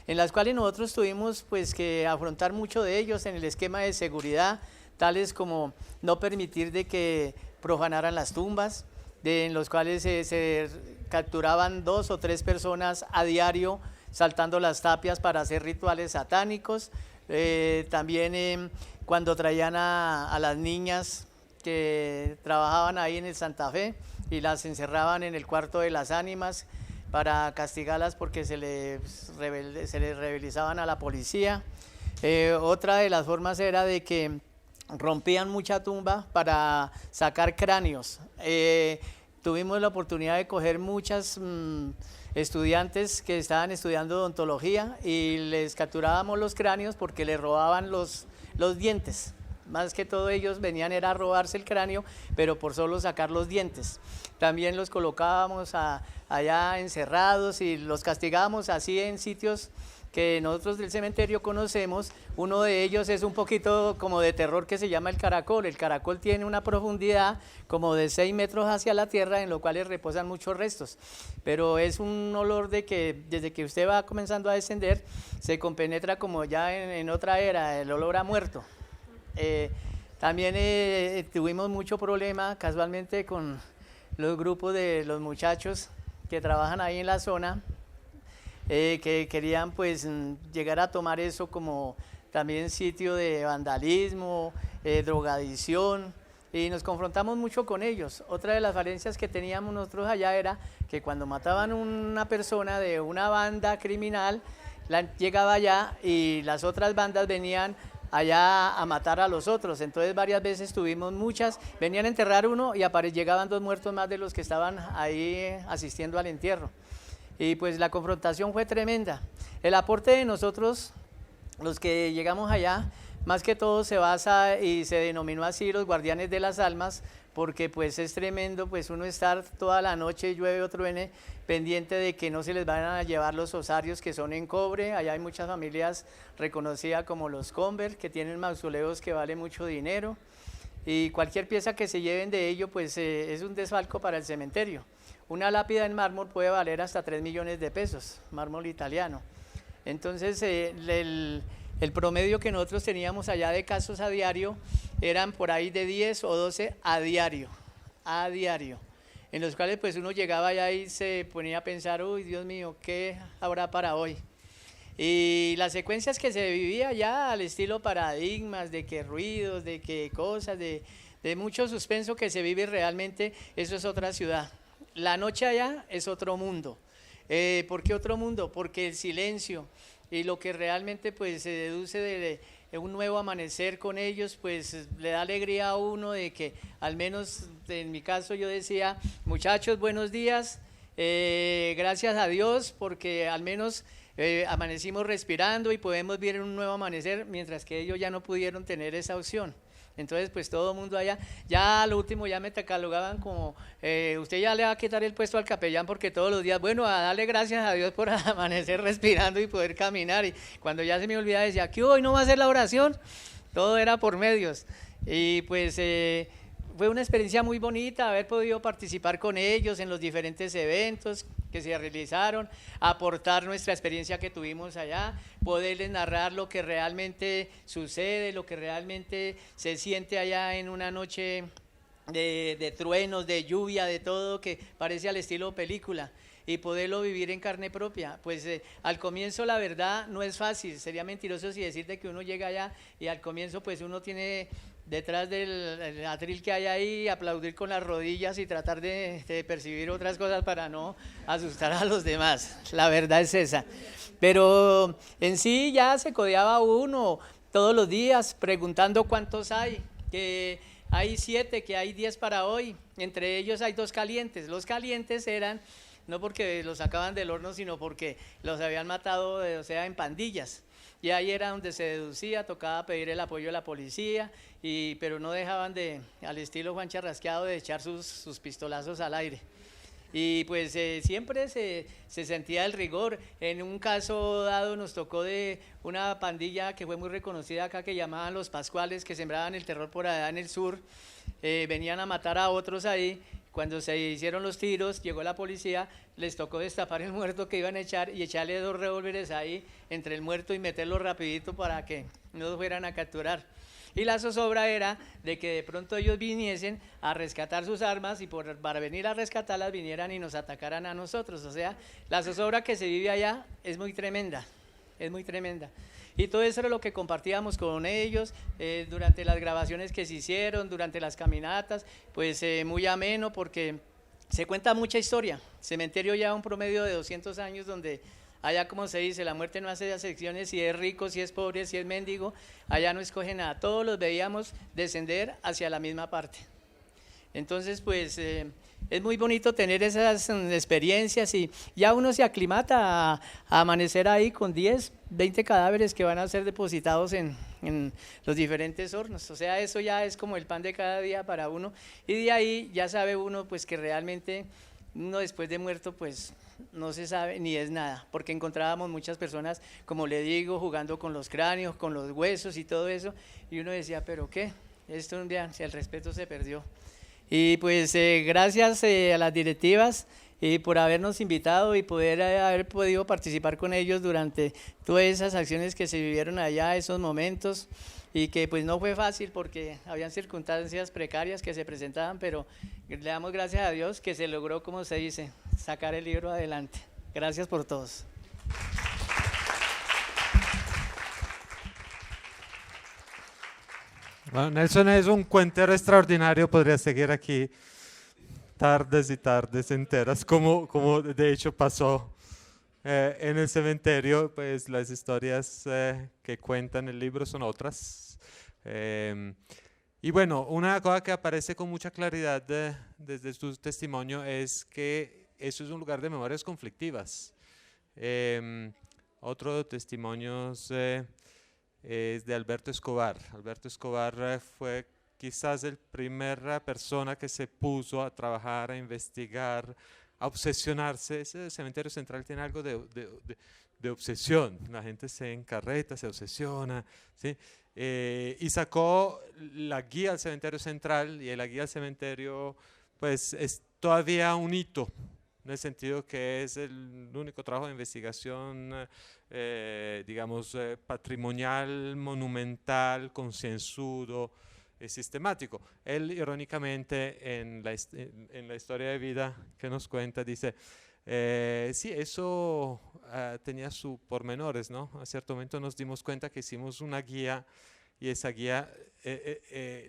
en las cuales nosotros tuvimos pues que afrontar mucho de ellos en el esquema de seguridad, tales como no permitir de que profanaran las tumbas, en los cuales se capturaban 2 o 3 personas a diario saltando las tapias para hacer rituales satánicos. También cuando traían a las niñas que trabajaban ahí en el Santa Fe y las encerraban en el cuarto de las ánimas para castigarlas porque se les rebelizaban a la policía. Otra de las formas era de que rompían mucha tumba para sacar cráneos. Tuvimos la oportunidad de coger muchas estudiantes que estaban estudiando odontología, y les capturábamos los cráneos porque les robaban los dientes. más que todo ellos venían era a robarse el cráneo, pero por solo sacar los dientes. También los colocábamos allá encerrados y los castigábamos así en sitios que nosotros del cementerio conocemos. Uno de ellos es un poquito como de terror, que se llama el caracol. El caracol tiene una profundidad como de 6 metros hacia la tierra, en lo cual reposan muchos restos, pero es un olor de que desde que usted va comenzando a descender se compenetra como ya en otra era, el olor a muerto. También tuvimos mucho problema casualmente con los grupos de los muchachos que trabajan ahí en la zona, que querían pues llegar a tomar eso como también sitio de vandalismo, drogadicción, y nos confrontamos mucho con ellos. Otra de las falencias que teníamos nosotros allá era que cuando mataban una persona de una banda criminal, llegaba allá y las otras bandas venían allá a matar a los otros. Entonces varias veces tuvimos venían a enterrar uno y llegaban 2 muertos más de los que estaban ahí asistiendo al entierro. Y pues la confrontación fue tremenda. El aporte de nosotros, los que llegamos allá, más que todo se basa y se denominó así los guardianes de las almas, porque pues es tremendo pues uno estar toda la noche, llueve o truene, pendiente de que no se les vayan a llevar los osarios que son en cobre. Allá hay muchas familias reconocidas como los Conver, que tienen mausoleos que valen mucho dinero, y cualquier pieza que se lleven de ello pues es un desfalco para el cementerio. Una lápida en mármol puede valer hasta 3 millones de pesos, mármol italiano. Entonces el promedio que nosotros teníamos allá de casos a diario eran por ahí de 10 o 12 a diario, en los cuales pues uno llegaba allá y se ponía a pensar, uy, Dios mío, ¿qué habrá para hoy? Y las secuencias que se vivía allá al estilo paradigmas, de que ruidos, de que cosas, de mucho suspenso que se vive realmente, eso es otra ciudad. La noche allá es otro mundo. ¿Por qué otro mundo? Porque el silencio y lo que realmente pues se deduce de un nuevo amanecer con ellos, pues le da alegría a uno de que, al menos en mi caso yo decía, muchachos, buenos días, gracias a Dios porque al menos amanecimos respirando y podemos ver un nuevo amanecer, mientras que ellos ya no pudieron tener esa opción. Entonces pues todo el mundo allá, ya lo último ya me catalogaban como, usted ya le va a quitar el puesto al capellán, porque todos los días, bueno, a darle gracias a Dios por amanecer respirando y poder caminar. Y cuando ya se me olvidaba decía, ¿qué hoy no va a hacer la oración? Todo era por medios. Y pues fue una experiencia muy bonita haber podido participar con ellos en los diferentes eventos que se realizaron, aportar nuestra experiencia que tuvimos allá, poderles narrar lo que realmente sucede, lo que realmente se siente allá en una noche de truenos, de lluvia, de todo, que parece al estilo película, y poderlo vivir en carne propia. Pues al comienzo la verdad no es fácil, sería mentiroso si decirte que uno llega allá y al comienzo pues uno tiene detrás del atril que hay ahí, aplaudir con las rodillas y tratar de percibir otras cosas para no asustar a los demás. La verdad es esa. Pero en sí ya se codeaba uno todos los días preguntando cuántos hay, que hay 7, que hay 10 para hoy. Entre ellos hay 2 calientes. Los calientes eran no porque los sacaban del horno, sino porque los habían matado, o sea, en pandillas. Y ahí era donde se deducía, tocaba pedir el apoyo de la policía, pero no dejaban al estilo Juan Charrasqueado, de echar sus pistolazos al aire. Y pues siempre se sentía el rigor. En un caso dado nos tocó de una pandilla que fue muy reconocida acá, que llamaban los Pascuales, que sembraban el terror por allá en el sur. Venían a matar a otros ahí. Cuando se hicieron los tiros, llegó la policía, les tocó destapar el muerto que iban a echar y echarle 2 revólveres ahí entre el muerto y meterlo rapidito para que no los fueran a capturar. Y la zozobra era de que de pronto ellos viniesen a rescatar sus armas y para venir a rescatarlas vinieran y nos atacaran a nosotros. O sea, la zozobra que se vive allá es muy tremenda, es muy tremenda. Y todo eso era lo que compartíamos con ellos durante las grabaciones que se hicieron, durante las caminatas, pues muy ameno porque se cuenta mucha historia. Cementerio ya un promedio de 200 años donde allá, como se dice, la muerte no hace excepciones, si es rico, si es pobre, si es mendigo, allá no escoge nada, todos los veíamos descender hacia la misma parte. Entonces pues es muy bonito tener esas experiencias y ya uno se aclimata a amanecer ahí con 10, 20 cadáveres que van a ser depositados en en los diferentes hornos. O sea, eso ya es como el pan de cada día para uno, y de ahí ya sabe uno pues que realmente uno después de muerto pues no se sabe ni es nada, porque encontrábamos muchas personas, como le digo, jugando con los cráneos, con los huesos y todo eso, y uno decía, ¿pero qué? Esto un día, si el respeto se perdió. Y pues gracias a las directivas por habernos invitado y poder haber podido participar con ellos durante todas esas acciones que se vivieron allá, esos momentos, y que pues no fue fácil porque habían circunstancias precarias que se presentaban, pero le damos gracias a Dios que se logró, como se dice, sacar el libro adelante. Gracias por todos. Bueno, Nelson es un cuentero extraordinario, podría seguir aquí tardes y tardes enteras, como de hecho pasó en el cementerio. Pues las historias que cuenta en el libro son otras. Y bueno, una cosa que aparece con mucha claridad desde su testimonio es que eso es un lugar de memorias conflictivas. Otro testimonio es de Alberto Escobar. Alberto Escobar fue quizás la primera persona que se puso a trabajar, a investigar, a obsesionarse. Ese cementerio central tiene algo de obsesión. La gente se encarreta, se obsesiona, ¿sí? Y sacó la guía al cementerio central, y la guía al cementerio pues es todavía un hito, en el sentido que es el único trabajo de investigación, digamos, patrimonial, monumental, concienzudo, sistemático. Él, irónicamente, en la historia de vida que nos cuenta, dice, sí, eso tenía sus pormenores, ¿no? A cierto momento nos dimos cuenta que hicimos una guía, y esa guía,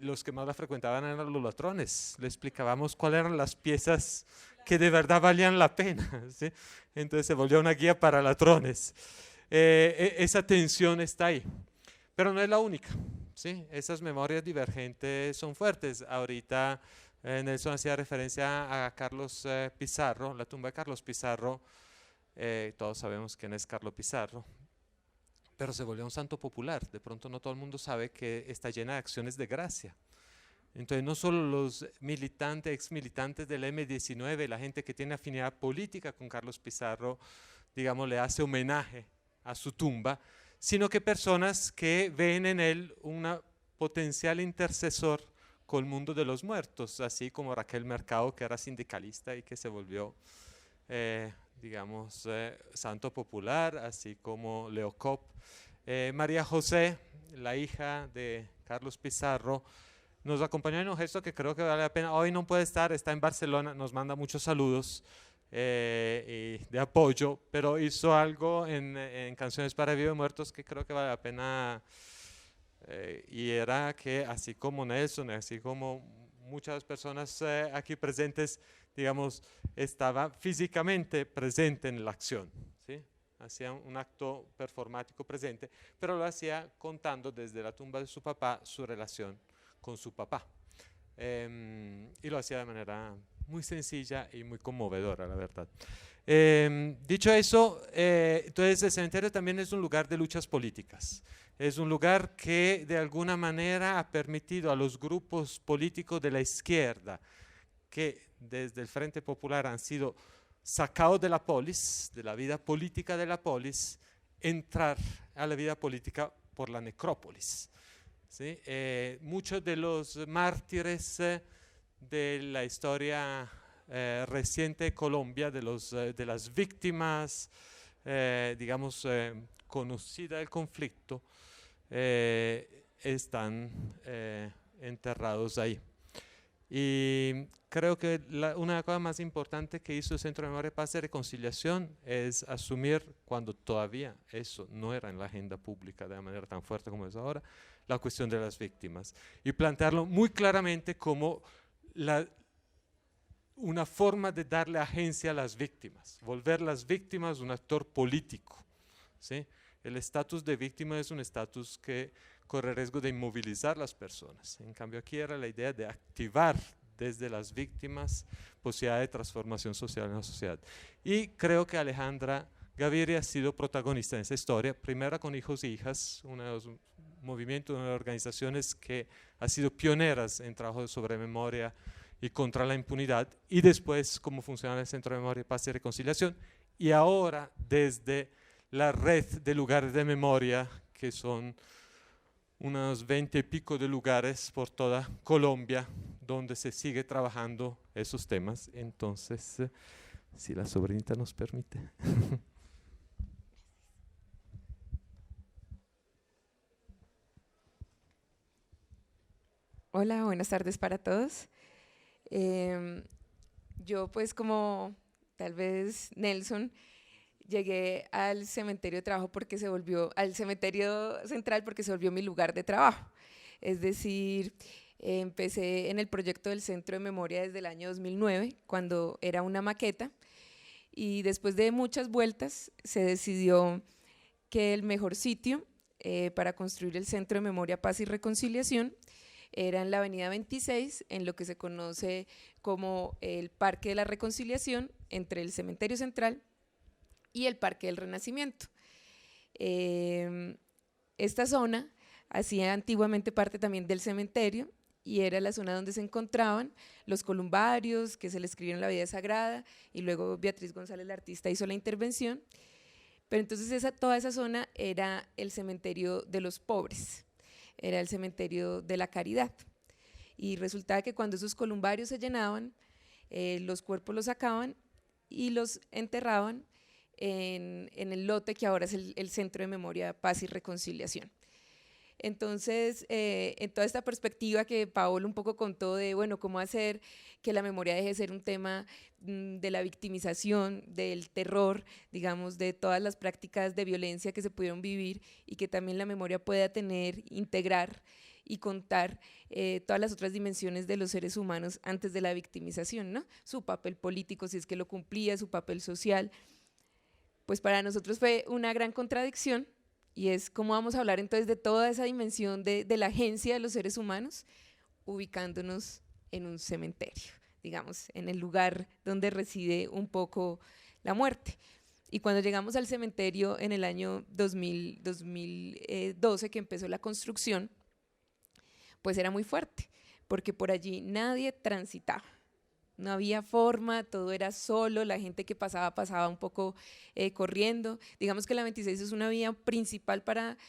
los que más la frecuentaban eran los ladrones. Le explicábamos cuáles eran las piezas que de verdad valían la pena, ¿sí? Entonces se volvió una guía para ladrones. Esa tensión está ahí, pero no es la única, ¿sí? Esas memorias divergentes son fuertes. Ahorita Nelson hacía referencia a Carlos Pizarro, la tumba de Carlos Pizarro. Todos sabemos quién es Carlos Pizarro, pero se volvió un santo popular. De pronto no todo el mundo sabe que está llena de acciones de gracia. Entonces no solo los militantes, ex militantes del M-19, la gente que tiene afinidad política con Carlos Pizarro, digamos, le hace homenaje a su tumba, sino que personas que ven en él un potencial intercesor con el mundo de los muertos, así como Raquel Mercado, que era sindicalista y que se volvió, digamos, santo popular, así como Leo Kopp. María José, la hija de Carlos Pizarro, nos acompañó en un gesto que creo que vale la pena. Hoy no puede estar, está en Barcelona, nos manda muchos saludos y de apoyo, pero hizo algo en Canciones para Vivos y Muertos que creo que vale la pena, y era que así como Nelson, así como muchas personas aquí presentes, digamos, estaba físicamente presente en la acción, ¿sí? Hacía un acto performático presente, pero lo hacía contando desde la tumba de su papá su relación con su papá, y lo hacía de manera muy sencilla y muy conmovedora, la verdad. Dicho eso, entonces el cementerio también es un lugar de luchas políticas, es un lugar que de alguna manera ha permitido a los grupos políticos de la izquierda, que desde el Frente Popular han sido sacados de la polis, de la vida política de la polis, entrar a la vida política por la necrópolis. ¿Sí? Muchos de los mártires de la historia reciente de Colombia, de las víctimas, digamos, conocidas del conflicto, están enterrados ahí. Y creo que una cosa más importante que hizo el Centro de Memoria, Paz y Reconciliación es asumir, cuando todavía eso no era en la agenda pública de manera tan fuerte como es ahora, la cuestión de las víctimas, y plantearlo muy claramente como una forma de darle agencia a las víctimas, volver las víctimas un actor político, ¿sí? El estatus de víctima es un estatus que corre riesgo de inmovilizar las personas. En cambio aquí era la idea de activar desde las víctimas posibilidad de transformación social en la sociedad. Y creo que Alejandra Gaviria ha sido protagonista en esa historia, primero con Hijos e Hijas, uno de los movimiento, una de las organizaciones que ha sido pioneras en trabajo sobre memoria y contra la impunidad, y después cómo funciona el Centro de Memoria, Paz y Reconciliación, y ahora desde la red de lugares de memoria, que son unos 20 y pico de lugares por toda Colombia, donde se sigue trabajando esos temas. Entonces, si la sobrinita nos permite. Hola, buenas tardes para todos. Yo pues como tal vez Nelson, llegué al cementerio de trabajo porque se volvió, al cementerio central porque se volvió mi lugar de trabajo. Es decir, empecé en el proyecto del Centro de Memoria desde el año 2009, cuando era una maqueta, y después de muchas vueltas se decidió que el mejor sitio para construir el Centro de Memoria, Paz y Reconciliación era en la avenida 26, en lo que se conoce como el Parque de la Reconciliación, entre el Cementerio Central y el Parque del Renacimiento. Esta zona hacía antiguamente parte también del cementerio y era la zona donde se encontraban los columbarios que se le escribieron la vida sagrada, y luego Beatriz González, la artista, hizo la intervención. Pero entonces toda esa zona era el cementerio de los pobres, era el cementerio de la caridad, y resultaba que cuando esos columbarios se llenaban, los cuerpos los sacaban y los enterraban en el lote que ahora es el Centro de Memoria, Paz y Reconciliación. Entonces, en toda esta perspectiva que Paolo un poco contó de, bueno, cómo hacer que la memoria deje de ser un tema de la victimización, del terror, digamos, de todas las prácticas de violencia que se pudieron vivir, y que también la memoria pueda tener, integrar y contar todas las otras dimensiones de los seres humanos antes de la victimización, ¿no? Su papel político, si es que lo cumplía, su papel social. Pues para nosotros fue una gran contradicción, y es cómo vamos a hablar entonces de toda esa dimensión de la agencia de los seres humanos, ubicándonos en un cementerio, digamos, en el lugar donde reside un poco la muerte. Y cuando llegamos al cementerio en el año 2012, que empezó la construcción, pues era muy fuerte, porque por allí nadie transitaba. No había forma, todo era solo, la gente que pasaba un poco corriendo. Digamos que la 26 es una vía principal para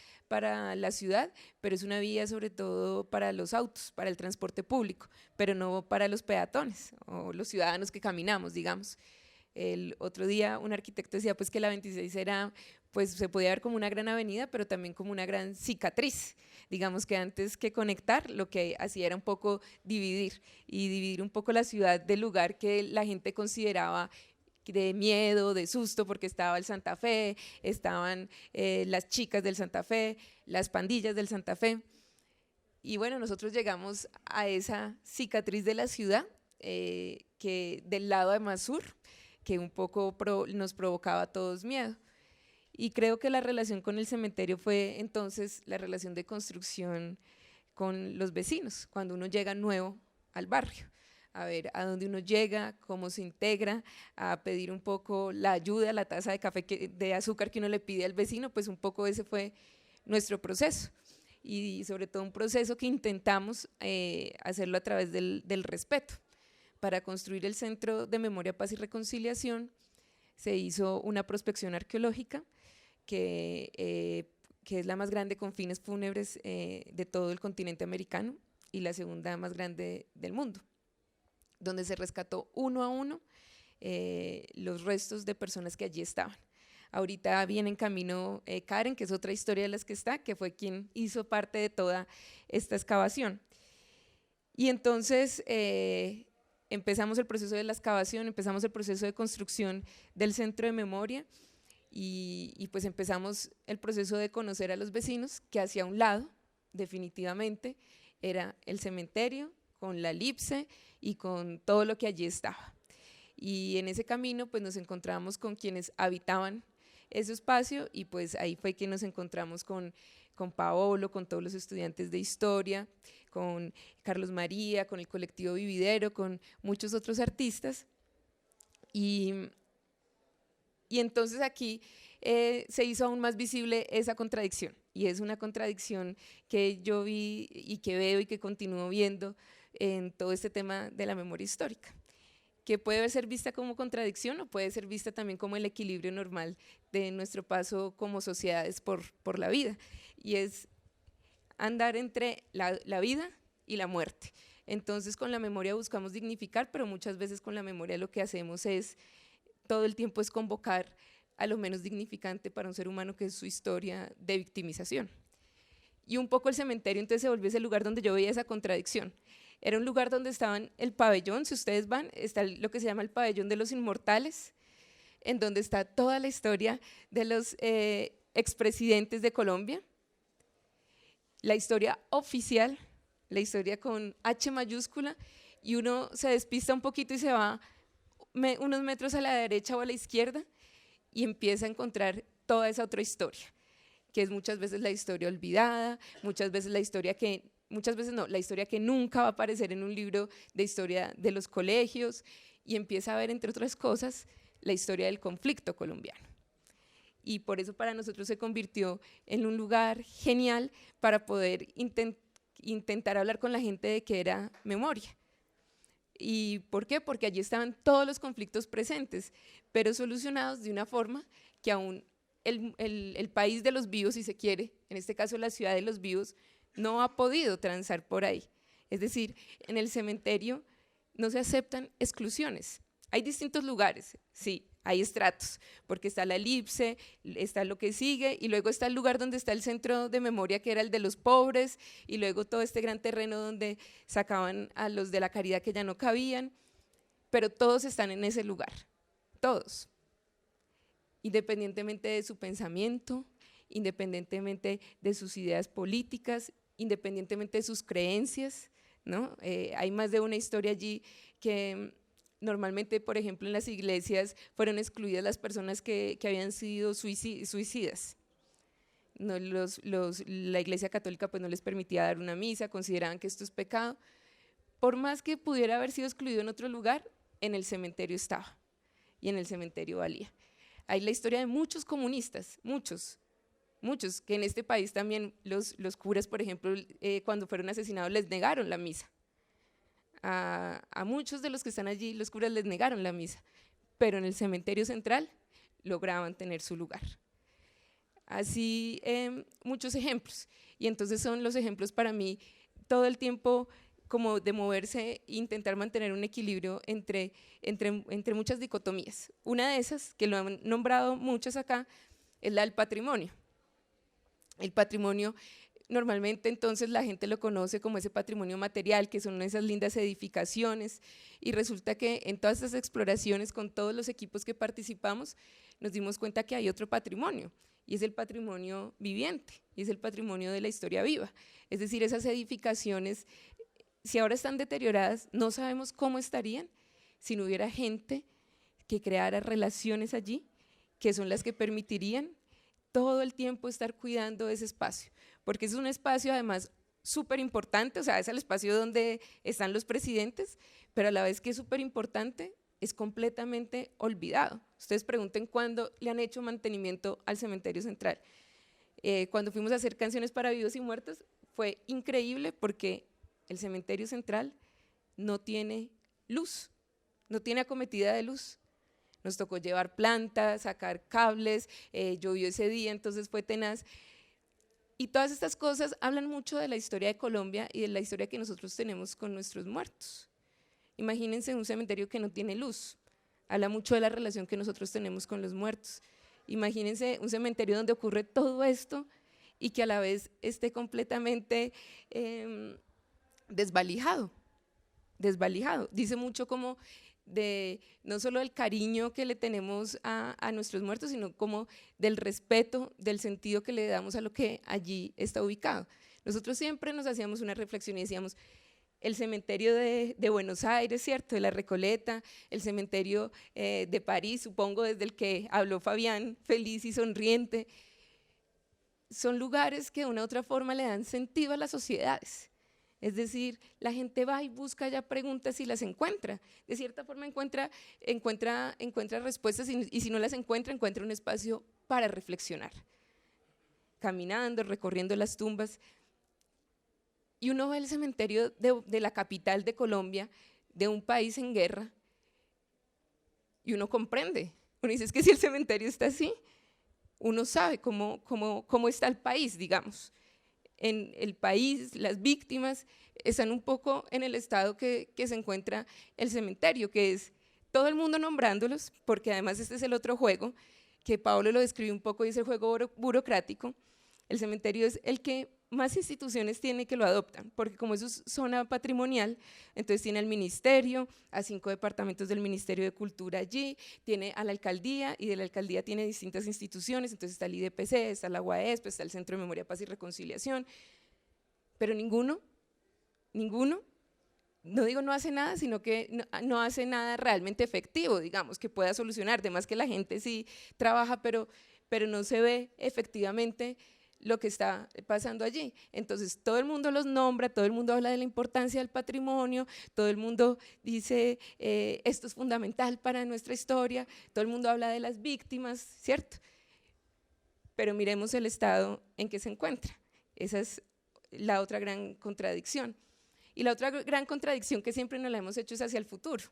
la ciudad, pero es una vía sobre todo para los autos, para el transporte público, pero no para los peatones o los ciudadanos que caminamos, digamos. El otro día un arquitecto decía pues que la 26 era, pues se podía ver como una gran avenida, pero también como una gran cicatriz. Digamos que antes que conectar, lo que hacía era un poco dividir un poco la ciudad del lugar que la gente consideraba de miedo, de susto, porque estaba el Santa Fe, estaban las chicas del Santa Fe, las pandillas del Santa Fe. Y bueno, nosotros llegamos a esa cicatriz de la ciudad, que del lado además sur, que un poco nos provocaba a todos miedo. Y creo que la relación con el cementerio fue entonces la relación de construcción con los vecinos, cuando uno llega nuevo al barrio, a ver a dónde uno llega, cómo se integra, a pedir un poco la ayuda, la taza de café, de azúcar que uno le pide al vecino, pues un poco ese fue nuestro proceso. Y sobre todo un proceso que intentamos hacerlo a través del respeto. Para construir el Centro de Memoria, Paz y Reconciliación se hizo una prospección arqueológica que es la más grande con fines fúnebres de todo el continente americano y la segunda más grande del mundo, donde se rescató uno a uno los restos de personas que allí estaban. Ahorita viene en camino Karen, que es otra historia de las que está, que fue quien hizo parte de toda esta excavación. Y entonces empezamos el proceso de la excavación, empezamos el proceso de construcción del Centro de Memoria, y pues empezamos el proceso de conocer a los vecinos, que hacia un lado definitivamente era el cementerio, con la elipse y con todo lo que allí estaba. Y en ese camino pues nos encontramos con quienes habitaban ese espacio, y pues ahí fue que nos encontramos con Paolo, con todos los estudiantes de historia, con Carlos María, con el colectivo Vividero, con muchos otros artistas. Y entonces aquí se hizo aún más visible esa contradicción. Y es una contradicción que yo vi y que veo y que continúo viendo en todo este tema de la memoria histórica, que puede ser vista como contradicción o puede ser vista también como el equilibrio normal de nuestro paso como sociedades por la vida, y es andar entre la vida y la muerte. Entonces con la memoria buscamos dignificar, pero muchas veces con la memoria lo que hacemos es, todo el tiempo es convocar a lo menos dignificante para un ser humano, que es su historia de victimización. Y un poco el cementerio entonces se volvió ese lugar donde yo veía esa contradicción. Era un lugar donde estaban el pabellón, si ustedes van, está lo que se llama el pabellón de los inmortales, en donde está toda la historia de los expresidentes de Colombia, la historia oficial, la historia con H mayúscula, y uno se despista un poquito y se va unos metros a la derecha o a la izquierda y empieza a encontrar toda esa otra historia, que es muchas veces la historia olvidada, muchas veces la historia que la historia que nunca va a aparecer en un libro de historia de los colegios, y empieza a ver, entre otras cosas, la historia del conflicto colombiano. Y por eso para nosotros se convirtió en un lugar genial para poder intentar hablar con la gente de qué era memoria. ¿Y por qué? Porque allí estaban todos los conflictos presentes, pero solucionados de una forma que aún el país de los vivos, si se quiere, en este caso la ciudad de los vivos, no ha podido transar por ahí. Es decir, en el cementerio no se aceptan exclusiones. Hay distintos lugares, sí, hay estratos, porque está la elipse, está lo que sigue, y luego está el lugar donde está el centro de memoria, que era el de los pobres, y luego todo este gran terreno donde sacaban a los de la caridad que ya no cabían, pero todos están en ese lugar, todos, independientemente de su pensamiento, independientemente de sus ideas políticas, independientemente de sus creencias, ¿no? Hay más de una historia allí que normalmente, por ejemplo, en las iglesias fueron excluidas las personas que habían sido suicidas. No, la Iglesia Católica pues no les permitía dar una misa, consideraban que esto es pecado. Por más que pudiera haber sido excluido en otro lugar, en el cementerio estaba, y en el cementerio valía. Hay la historia de muchos comunistas, muchos, que en este país también los curas, por ejemplo, cuando fueron asesinados les negaron la misa. A muchos de los que están allí, los curas les negaron la misa, pero en el cementerio central lograban tener su lugar. Así muchos ejemplos, y entonces son los ejemplos para mí todo el tiempo como de moverse e intentar mantener un equilibrio entre muchas dicotomías. Una de esas, que lo han nombrado muchos acá, es la del patrimonio. El patrimonio, normalmente entonces la gente lo conoce como ese patrimonio material, que son esas lindas edificaciones, y resulta que en todas estas exploraciones con todos los equipos que participamos nos dimos cuenta que hay otro patrimonio, y es el patrimonio viviente, y es el patrimonio de la historia viva. Es decir, esas edificaciones, si ahora están deterioradas, no sabemos cómo estarían si no hubiera gente que creara relaciones allí, que son las que permitirían todo el tiempo estar cuidando ese espacio, porque es un espacio además súper importante, o sea, es el espacio donde están los presidentes, pero a la vez que es súper importante, es completamente olvidado. Ustedes pregunten cuándo le han hecho mantenimiento al cementerio central. Cuando fuimos a hacer canciones para vivos y muertos, fue increíble porque el cementerio central no tiene luz, no tiene acometida de luz. Nos tocó llevar plantas, sacar cables, llovió ese día, entonces fue tenaz. Y todas estas cosas hablan mucho de la historia de Colombia y de la historia que nosotros tenemos con nuestros muertos. Imagínense un cementerio que no tiene luz, habla mucho de la relación que nosotros tenemos con los muertos. Imagínense un cementerio donde ocurre todo esto y que a la vez esté completamente desvalijado. Dice mucho como de no solo del cariño que le tenemos a nuestros muertos, sino como del respeto, del sentido que le damos a lo que allí está ubicado. Nosotros siempre nos hacíamos una reflexión y decíamos, el cementerio de Buenos Aires, ¿cierto?, de la Recoleta, el cementerio de París, supongo desde el que habló Fabián, feliz y sonriente, son lugares que de una u otra forma le dan sentido a las sociedades. Es decir, la gente va y busca ya preguntas y las encuentra. De cierta forma encuentra respuestas y si no las encuentra un espacio para reflexionar. Caminando, recorriendo las tumbas. Y uno ve el cementerio de la capital de Colombia, de un país en guerra, y uno comprende. Uno dice, es que si el cementerio está así, uno sabe cómo está el país, digamos. En el país, las víctimas están un poco en el estado que se encuentra el cementerio, que es todo el mundo nombrándolos, porque además este es el otro juego, que Pablo lo describe un poco y es el juego burocrático. El cementerio es el que más instituciones tiene que lo adoptan, porque como eso es zona patrimonial, entonces tiene al ministerio, a 5 departamentos del Ministerio de Cultura allí, tiene a la alcaldía y de la alcaldía tiene distintas instituciones, entonces está el IDPC, está la UAESP, está el Centro de Memoria, Paz y Reconciliación, pero ninguno, no digo no hace nada, sino que no hace nada realmente efectivo, digamos, que pueda solucionar, además que la gente sí trabaja, pero no se ve efectivamente lo que está pasando allí. Entonces todo el mundo los nombra, todo el mundo habla de la importancia del patrimonio, todo el mundo dice esto es fundamental para nuestra historia, todo el mundo habla de las víctimas, ¿cierto? Pero miremos el estado en que se encuentra. Esa es la otra gran contradicción. Y la otra gran contradicción que siempre nos la hemos hecho es hacia el futuro.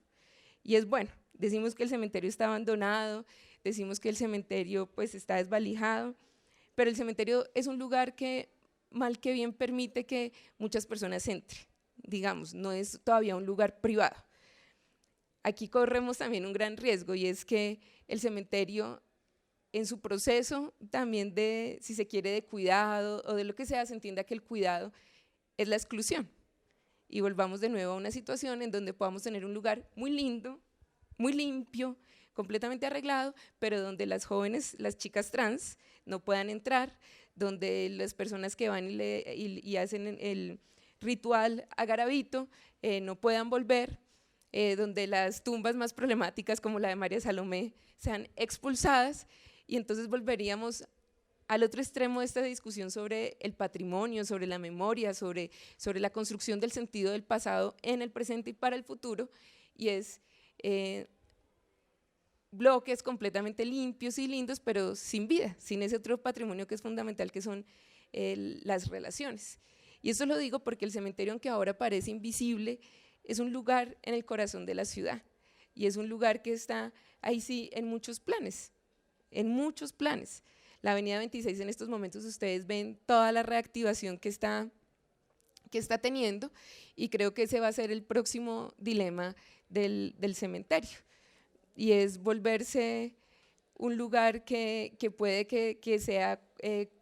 Y es, bueno, decimos que el cementerio está abandonado, decimos que el cementerio pues está desvalijado, pero el cementerio es un lugar que mal que bien permite que muchas personas entren, digamos, no es todavía un lugar privado. Aquí corremos también un gran riesgo y es que el cementerio en su proceso también de, si se quiere, de cuidado o de lo que sea, se entienda que el cuidado es la exclusión. Y volvamos de nuevo a una situación en donde podamos tener un lugar muy lindo, muy limpio, completamente arreglado, pero donde las jóvenes, las chicas trans no puedan entrar, donde las personas que van y hacen el ritual agarabito no puedan volver, donde las tumbas más problemáticas como la de María Salomé sean expulsadas, y entonces volveríamos al otro extremo de esta discusión sobre el patrimonio, sobre la memoria, sobre la construcción del sentido del pasado en el presente y para el futuro, y es bloques completamente limpios y lindos, pero sin vida, sin ese otro patrimonio que es fundamental, que son las relaciones. Y eso lo digo porque el cementerio, aunque ahora parece invisible, es un lugar en el corazón de la ciudad, y es un lugar que está ahí sí en muchos planes, La avenida 26 en estos momentos ustedes ven toda la reactivación que está teniendo, y creo que ese va a ser el próximo dilema del cementerio, y es volverse un lugar que puede que sea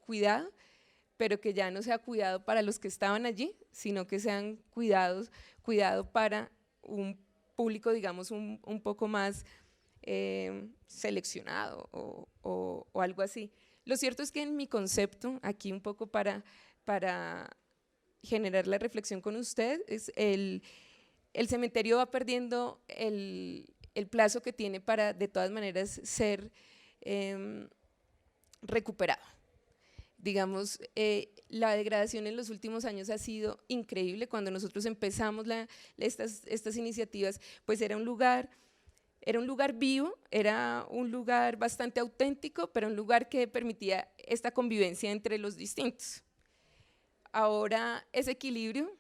cuidado, pero que ya no sea cuidado para los que estaban allí, sino que sean cuidado para un público, digamos, un poco más seleccionado o algo así. Lo cierto es que en mi concepto, aquí un poco para generar la reflexión con usted, es el cementerio va perdiendo el plazo que tiene para de todas maneras ser recuperado. Digamos, la degradación en los últimos años ha sido increíble. Cuando nosotros empezamos estas iniciativas, pues era un lugar vivo, era un lugar bastante auténtico, pero un lugar que permitía esta convivencia entre los distintos. Ahora ese equilibrio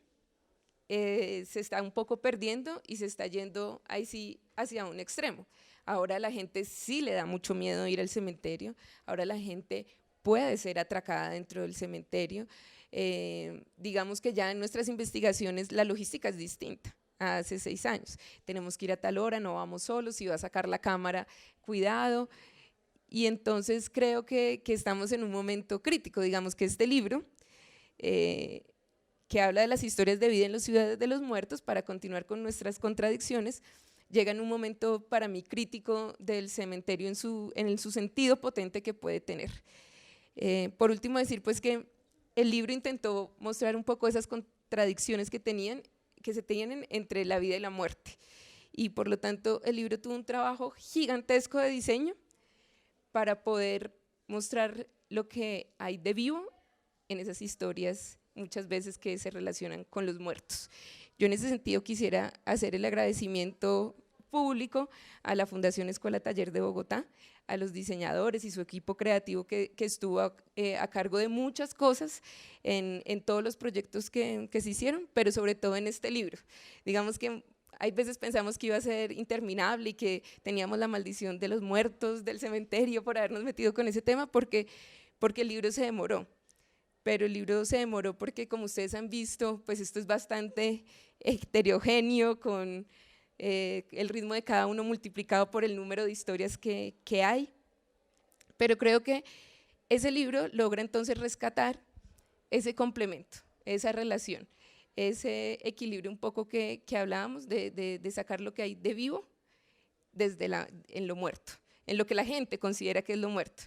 se está un poco perdiendo y se está yendo ahí sí hacia un extremo. Ahora la gente sí le da mucho miedo ir al cementerio, ahora la gente puede ser atracada dentro del cementerio. Digamos que ya en nuestras investigaciones la logística es distinta a hace 6 años. Tenemos que ir a tal hora, no vamos solos, si va a sacar la cámara, cuidado. Y entonces creo que estamos en un momento crítico. Digamos que este libro, que habla de las historias de vida en las ciudades de los muertos, para continuar con nuestras contradicciones, llega en un momento para mí crítico del cementerio en su sentido potente que puede tener. Por último, decir pues que el libro intentó mostrar un poco esas contradicciones que se tenían entre la vida y la muerte, y por lo tanto el libro tuvo un trabajo gigantesco de diseño para poder mostrar lo que hay de vivo en esas historias muchas veces que se relacionan con los muertos. Yo en ese sentido quisiera hacer el agradecimiento público a la Fundación Escuela Taller de Bogotá, a los diseñadores y su equipo creativo que estuvo a cargo de muchas cosas en todos los proyectos que se hicieron, pero sobre todo en este libro. Digamos que hay veces pensamos que iba a ser interminable y que teníamos la maldición de los muertos del cementerio por habernos metido con ese tema, porque el libro se demoró. Pero el libro se demoró porque, como ustedes han visto, pues esto es bastante heterogéneo, con el ritmo de cada uno multiplicado por el número de historias que hay. Pero creo que ese libro logra entonces rescatar ese complemento, esa relación, ese equilibrio un poco que hablábamos de sacar lo que hay de vivo en lo muerto, en lo que la gente considera que es lo muerto.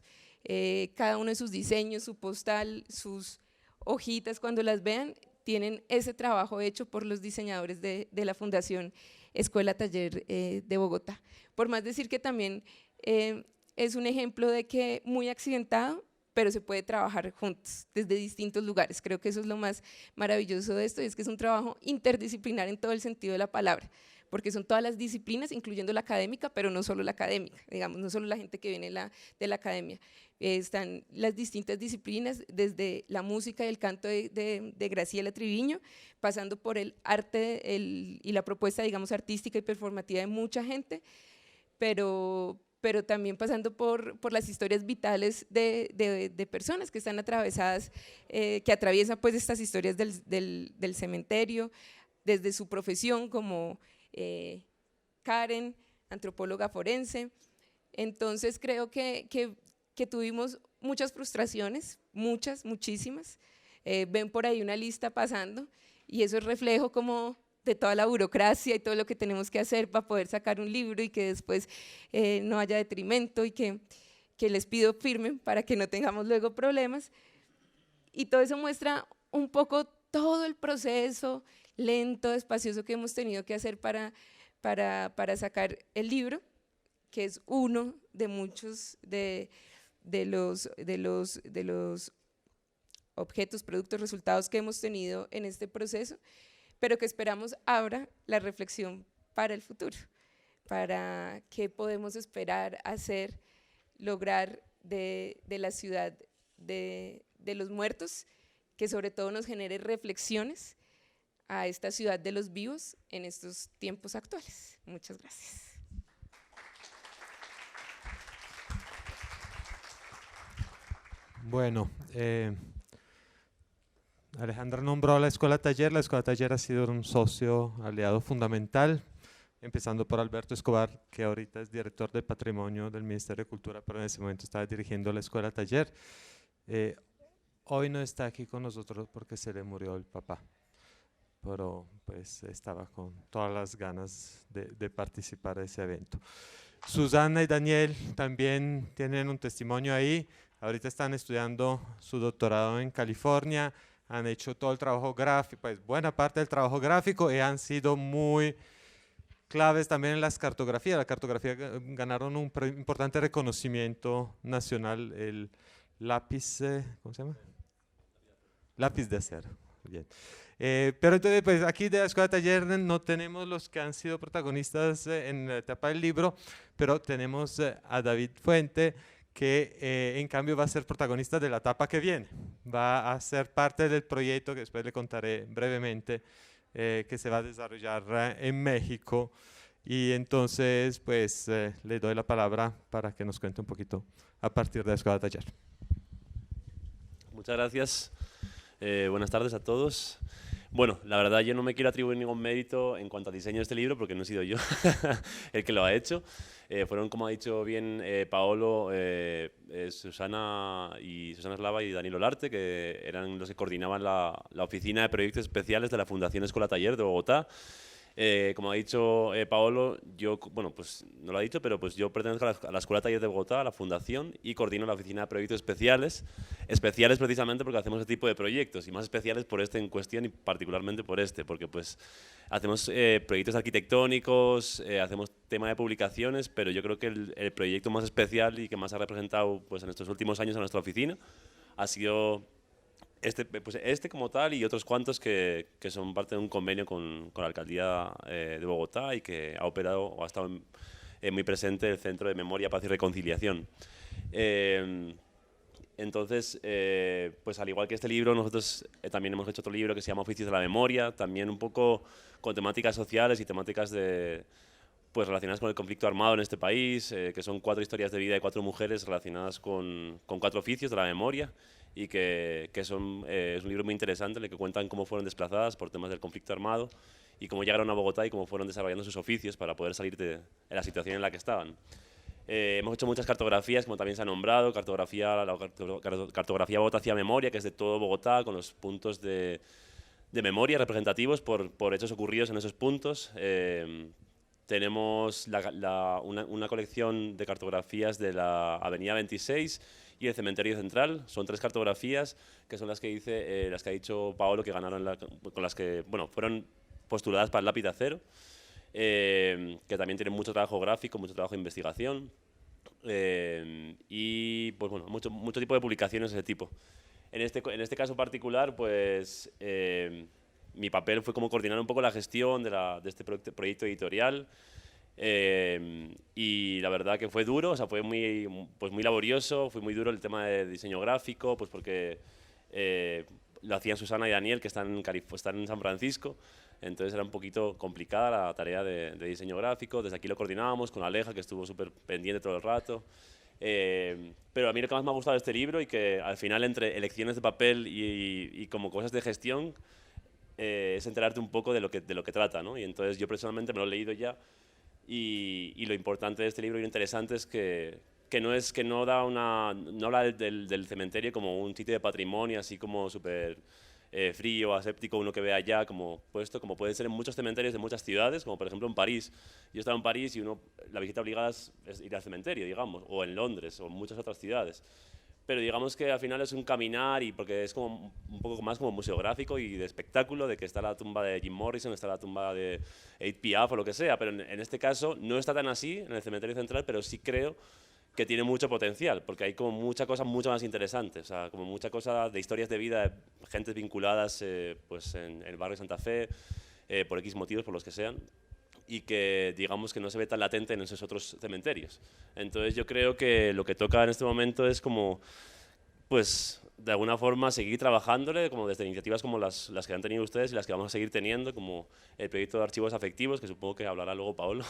Cada uno de sus diseños, su postal, sus hojitas, cuando las vean, tienen ese trabajo hecho por los diseñadores de la Fundación Escuela Taller de Bogotá. Por más decir que también es un ejemplo de que muy accidentado, pero se puede trabajar juntos desde distintos lugares. Creo que eso es lo más maravilloso de esto, y es que es un trabajo interdisciplinar en todo el sentido de la palabra, porque son todas las disciplinas, incluyendo la académica, pero no solo la académica, digamos, no solo la gente que viene de la academia. Están las distintas disciplinas, desde la música y el canto de Graciela Triviño, pasando por el arte y la propuesta, digamos, artística y performativa de mucha gente, pero también pasando por las historias vitales de personas que están atravesadas, que atraviesan pues estas historias del cementerio, desde su profesión como Karen, antropóloga forense. Entonces creo que tuvimos muchas frustraciones, muchísimas. Ven por ahí una lista pasando, y eso es reflejo como de toda la burocracia y todo lo que tenemos que hacer para poder sacar un libro, y que después no haya detrimento, y que les pido firmen para que no tengamos luego problemas. Y todo eso muestra un poco todo el proceso lento, espacioso que hemos tenido que hacer para sacar el libro, que es uno de muchos de los objetos, productos, resultados que hemos tenido en este proceso, pero que esperamos abra la reflexión para el futuro, para qué podemos esperar, hacer, lograr de la ciudad de los muertos, que sobre todo nos genere reflexiones a esta ciudad de los vivos en estos tiempos actuales. Muchas gracias. Bueno, Alejandra nombró a la Escuela Taller. La Escuela Taller ha sido un socio aliado fundamental, empezando por Alberto Escobar, que ahorita es director de Patrimonio del Ministerio de Cultura, pero en ese momento estaba dirigiendo la Escuela Taller. Hoy no está aquí con nosotros porque se le murió el papá, pero pues estaba con todas las ganas de participar de ese evento. Susana y Daniel también tienen un testimonio ahí. Ahorita están estudiando su doctorado en California, han hecho todo el trabajo gráfico, pues buena parte del trabajo gráfico, y han sido muy claves también en las cartografías. La cartografía ganaron un importante reconocimiento nacional, el lápiz, ¿cómo se llama? Lápiz de acero. Bien. Pero entonces, pues aquí de la Escuela Taller no tenemos los que han sido protagonistas en la etapa del libro, pero tenemos a David Fuente, que en cambio va a ser protagonista de la etapa que viene. Va a ser parte del proyecto que después le contaré brevemente, que se va a desarrollar en México. Y entonces, pues le doy la palabra para que nos cuente un poquito a partir de la Escuela Taller. Muchas gracias. Buenas tardes a todos. Bueno, la verdad yo no me quiero atribuir ningún mérito en cuanto al diseño de este libro, porque no he sido yo el que lo ha hecho. Fueron, como ha dicho bien Paolo, Susana Eslava y Daniel Olarte, que eran los que coordinaban la oficina de proyectos especiales de la Fundación Escuela Taller de Bogotá. Como ha dicho Paolo, yo, bueno, pues no lo ha dicho, pero pues yo pertenezco a la Escuela Taller de Bogotá, a la Fundación, y coordino la oficina de proyectos especiales precisamente porque hacemos este tipo de proyectos, y más especiales por este en cuestión y particularmente por este, porque pues hacemos proyectos arquitectónicos, hacemos tema de publicaciones, pero yo creo que el proyecto más especial y que más ha representado pues en estos últimos años a nuestra oficina ha sido este como tal y otros cuantos que son parte de un convenio con la Alcaldía de Bogotá y que ha operado o ha estado muy presente el Centro de Memoria, Paz y Reconciliación. Entonces, pues al igual que este libro, nosotros también hemos hecho otro libro que se llama Oficios de la Memoria, también un poco con temáticas sociales y temáticas pues relacionadas con el conflicto armado en este país, que son 4 historias de vida de 4 mujeres relacionadas con 4 oficios de la memoria y que es un libro muy interesante en el que cuentan cómo fueron desplazadas por temas del conflicto armado y cómo llegaron a Bogotá y cómo fueron desarrollando sus oficios para poder salir de la situación en la que estaban. Hemos hecho muchas cartografías, como también se ha nombrado, la cartografía Bogotá hacia memoria, que es de todo Bogotá, con los puntos de memoria representativos por hechos ocurridos en esos puntos. Tenemos una colección de cartografías de la Avenida 26 y el Cementerio Central. Son 3 cartografías que son las que ha dicho Paolo, que ganaron, con las que fueron postuladas para el lápiz de acero. Que también tienen mucho trabajo gráfico, mucho trabajo de investigación y pues mucho tipo de publicaciones de ese tipo. En este caso particular, pues mi papel fue como coordinar un poco la gestión de este proyecto editorial y la verdad que fue duro, o sea, fue muy laborioso, fue muy duro el tema de diseño gráfico, pues porque lo hacían Susana y Daniel, que están en San Francisco. Entonces era un poquito complicada la tarea de diseño gráfico. Desde aquí lo coordinábamos con Aleja, que estuvo súper pendiente todo el rato. Pero a mí lo que más me ha gustado de este libro y que al final entre elecciones de papel y como cosas de gestión es enterarte un poco de lo que trata, ¿no? Y entonces yo personalmente me lo he leído ya y lo importante de este libro y lo interesante es que no habla del cementerio como un sitio de patrimonio así como súper frío, aséptico, uno que ve allá como puede ser en muchos cementerios de muchas ciudades, como por ejemplo en París. Yo estaba en París y la visita obligada es ir al cementerio, digamos, o en Londres, o en muchas otras ciudades. Pero digamos que al final es un caminar y porque es como un poco más como museográfico y de espectáculo, de que está la tumba de Jim Morrison, está la tumba de Edith Piaf o lo que sea, pero en este caso no está tan así en el Cementerio Central, pero sí creo que tiene mucho potencial, porque hay como mucha cosa mucho más interesante, o sea, como mucha cosa de historias de vida, de gentes vinculadas pues en el barrio Santa Fe, por X motivos, por los que sean, y que digamos que no se ve tan latente en esos otros cementerios. Entonces yo creo que lo que toca en este momento es como, pues, de alguna forma seguir trabajándole, como desde iniciativas como las que han tenido ustedes y las que vamos a seguir teniendo, como el proyecto de archivos afectivos, que supongo que hablará luego Paolo,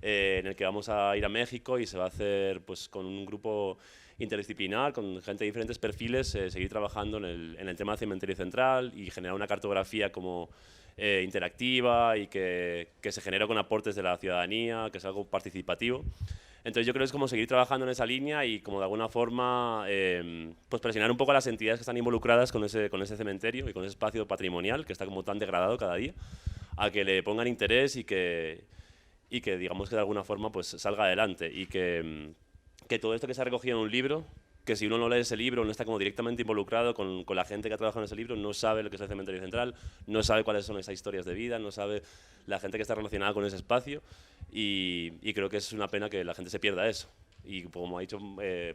en el que vamos a ir a México y se va a hacer pues con un grupo interdisciplinar, con gente de diferentes perfiles, seguir trabajando en el tema del Cementerio Central y generar una cartografía como interactiva y que se genera con aportes de la ciudadanía, que es algo participativo. Entonces yo creo que es como seguir trabajando en esa línea y como de alguna forma pues presionar un poco a las entidades que están involucradas con ese cementerio y con ese espacio patrimonial que está como tan degradado cada día, a que le pongan interés y que digamos que de alguna forma pues salga adelante y que todo esto que se ha recogido en un libro, que si uno no lee ese libro, no está como directamente involucrado con la gente que ha trabajado en ese libro, no sabe lo que es el Cementerio Central, no sabe cuáles son esas historias de vida, no sabe la gente que está relacionada con ese espacio y creo que es una pena que la gente se pierda eso. Y como ha dicho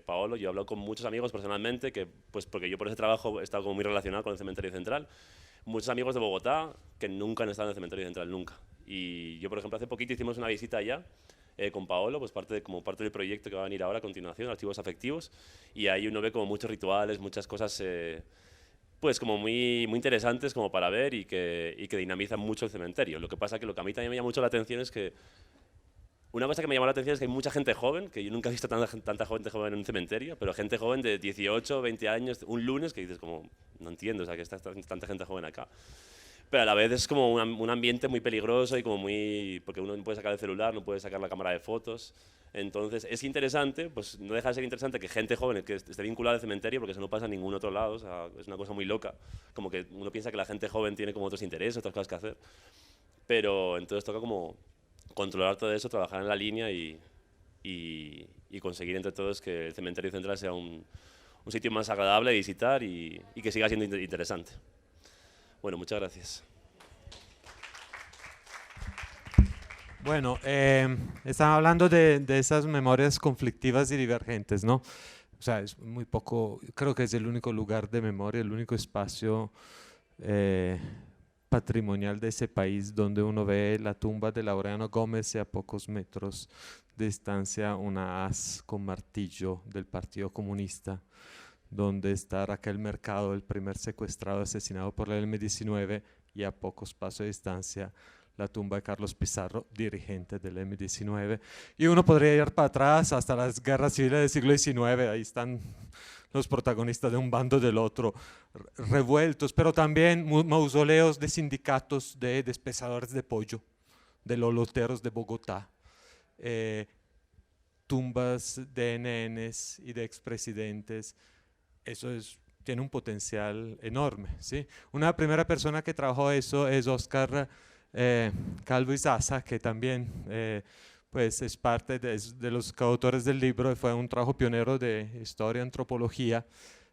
Paolo, yo he hablado con muchos amigos personalmente, que, pues porque yo por ese trabajo he estado como muy relacionado con el Cementerio Central, muchos amigos de Bogotá que nunca han estado en el Cementerio Central, nunca. Y yo, por ejemplo, hace poquito hicimos una visita allá con Paolo, pues como parte del proyecto que va a venir ahora a continuación, Archivos Afectivos, y ahí uno ve como muchos rituales, muchas cosas pues como muy interesantes como para ver y que dinamizan mucho el cementerio. Lo que pasa que lo que a mí también me llama mucho la atención es que una cosa que me llama la atención es que hay mucha gente joven, que yo nunca he visto tanta gente joven en un cementerio, pero gente joven de 18, 20 años, un lunes, que dices como, no entiendo, o sea, que está tanta gente joven acá. Pero a la vez es como un ambiente muy peligroso y como porque uno no puede sacar el celular, no puede sacar la cámara de fotos. Entonces es interesante, pues no deja de ser interesante que gente joven que esté vinculada al cementerio, porque eso no pasa en ningún otro lado, o sea, es una cosa muy loca, como que uno piensa que la gente joven tiene como otros intereses, otras cosas que hacer. Pero entonces toca como controlar todo eso, trabajar en la línea y conseguir entre todos que el Cementerio Central sea un sitio más agradable de visitar y que siga siendo interesante. Bueno, muchas gracias. Bueno, están hablando de esas memorias conflictivas y divergentes, ¿no? O sea, es muy poco, creo que es el único lugar de memoria, el único espacio patrimonial de ese país donde uno ve la tumba de Laureano Gómez y a pocos metros de distancia una haz con martillo del Partido Comunista, donde está Raquel Mercado, el primer secuestrado asesinado por el M-19, y a pocos pasos de distancia la tumba de Carlos Pizarro, dirigente del M-19. Y uno podría ir para atrás hasta las guerras civiles del siglo XIX, ahí están los protagonistas de un bando del otro, revueltos, pero también mausoleos de sindicatos de despesadores de pollo, de loloteros de Bogotá, tumbas de NNs y de expresidentes. Eso tiene un potencial enorme, ¿sí? Una primera persona que trabajó eso es Oscar Calvo Izaza, que también pues es parte de los coautores del libro, fue un trabajo pionero de historia, antropología.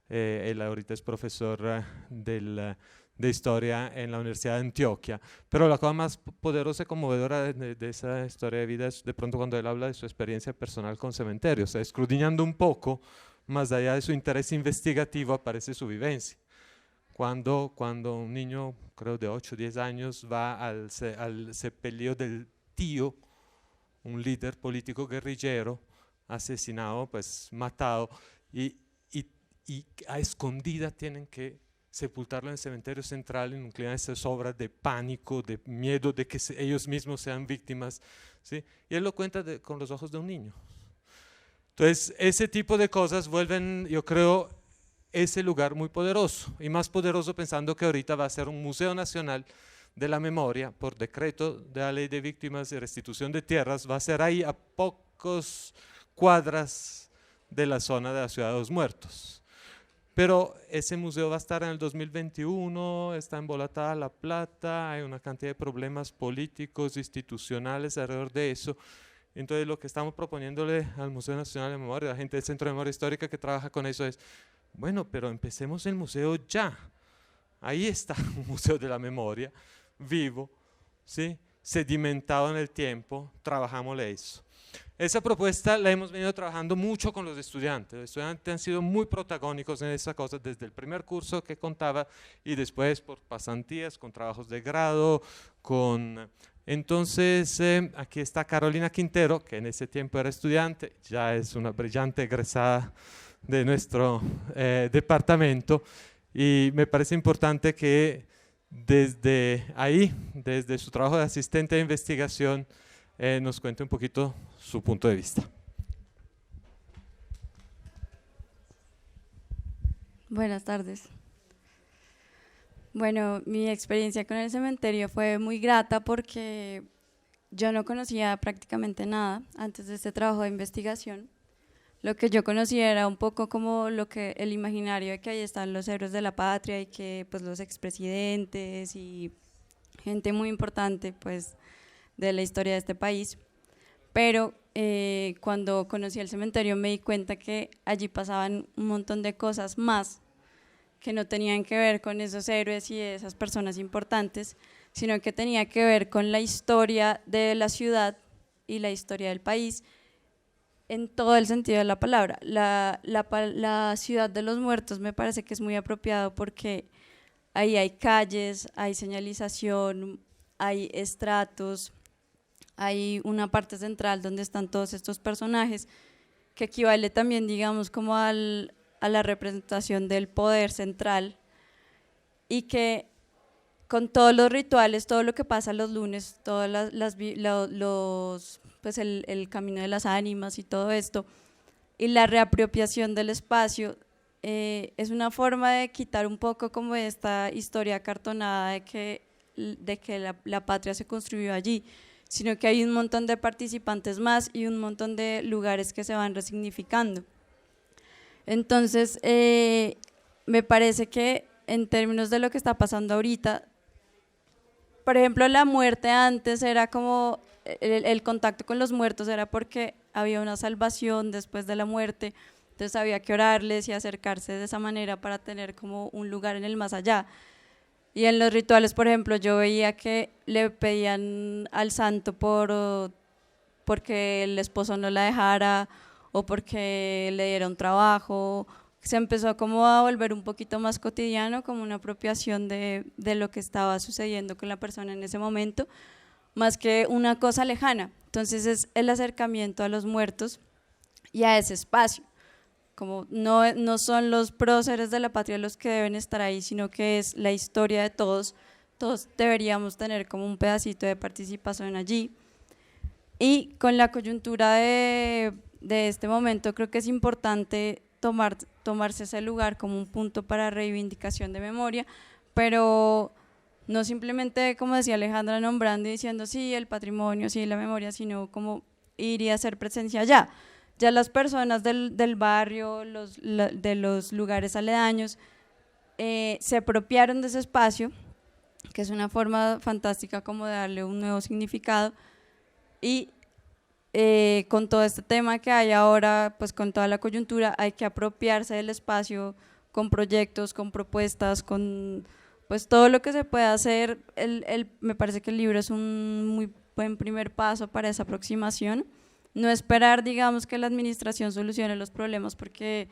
Él ahorita es profesor de historia en la Universidad de Antioquia. Pero la cosa más poderosa y conmovedora de esa historia de vida es de pronto cuando él habla de su experiencia personal con cementerios. O sea, escudriñando un poco, más allá de su interés investigativo, aparece su vivencia. Cuando un niño, creo de 8 o 10 años, va al sepelio del tío, un líder político guerrillero, asesinado, pues matado, y a escondida tienen que sepultarlo en el cementerio central en un clima de zozobra, de pánico, de miedo de que ellos mismos sean víctimas, ¿sí? Y él lo cuenta con los ojos de un niño. Entonces, ese tipo de cosas vuelven, yo creo, ese lugar muy poderoso, y más poderoso pensando que ahorita va a ser un Museo Nacional de la Memoria, por decreto de la Ley de Víctimas y Restitución de Tierras, va a ser ahí a pocos cuadras de la zona de la Ciudad de los Muertos. Pero ese museo va a estar en el 2021, está embolatada La Plata, hay una cantidad de problemas políticos, institucionales alrededor de eso. Entonces lo que estamos proponiéndole al Museo Nacional de Memoria, a la gente del Centro de Memoria Histórica que trabaja con eso es, bueno, pero empecemos el museo ya. Ahí está un museo de la memoria, vivo, ¿sí? Sedimentado en el tiempo, trabajámosle eso. Esa propuesta la hemos venido trabajando mucho con los estudiantes. Los estudiantes han sido muy protagónicos en esa cosa desde el primer curso que contaba y después por pasantías, con trabajos de grado, Entonces, aquí está Carolina Quintero, que en ese tiempo era estudiante, ya es una brillante egresada de nuestro departamento, y me parece importante que desde ahí, desde su trabajo de asistente de investigación, nos cuente un poquito su punto de vista. Buenas tardes. Bueno, mi experiencia con el cementerio fue muy grata porque yo no conocía prácticamente nada antes de este trabajo de investigación. Lo que yo conocía era un poco como el imaginario de que ahí están los héroes de la patria y que pues los expresidentes y gente muy importante pues de la historia de este país, pero cuando conocí el cementerio me di cuenta que allí pasaban un montón de cosas más que no tenían que ver con esos héroes y esas personas importantes, sino que tenía que ver con la historia de la ciudad y la historia del país en todo el sentido de la palabra. La ciudad de los muertos me parece que es muy apropiado porque ahí hay calles, hay señalización, hay estratos, hay una parte central donde están todos estos personajes que equivale también, digamos, como a la representación del poder central, y que con todos los rituales, todo lo que pasa los lunes, todas pues el camino de las ánimas y todo esto, y la reapropiación del espacio, es una forma de quitar un poco como esta historia acartonada de que la patria se construyó allí, sino que hay un montón de participantes más y un montón de lugares que se van resignificando. Entonces, me parece que en términos de lo que está pasando ahorita, por ejemplo, la muerte antes era como, el contacto con los muertos era porque había una salvación después de la muerte, entonces había que orarles y acercarse de esa manera para tener como un lugar en el más allá. Y en los rituales, por ejemplo, yo veía que le pedían al santo porque el esposo no la dejara, o porque le dieron trabajo. Se empezó como a volver un poquito más cotidiano, como una apropiación de lo que estaba sucediendo con la persona en ese momento, más que una cosa lejana. Entonces es el acercamiento a los muertos y a ese espacio. Como no son los próceres de la patria los que deben estar ahí, sino que es la historia de todos. Todos deberíamos tener como un pedacito de participación allí. Y con la coyuntura de este momento, creo que es importante tomarse ese lugar como un punto para reivindicación de memoria, pero no simplemente, como decía Alejandra, nombrando y diciendo sí, el patrimonio, sí, la memoria, sino como ir y hacer presencia allá. Ya las personas del barrio, de los lugares aledaños, se apropiaron de ese espacio, que es una forma fantástica como de darle un nuevo significado, y con todo este tema que hay ahora, pues con toda la coyuntura, hay que apropiarse del espacio con proyectos, con propuestas, con pues todo lo que se pueda hacer. Me parece que el libro es un muy buen primer paso para esa aproximación. No esperar, digamos, que la administración solucione los problemas, porque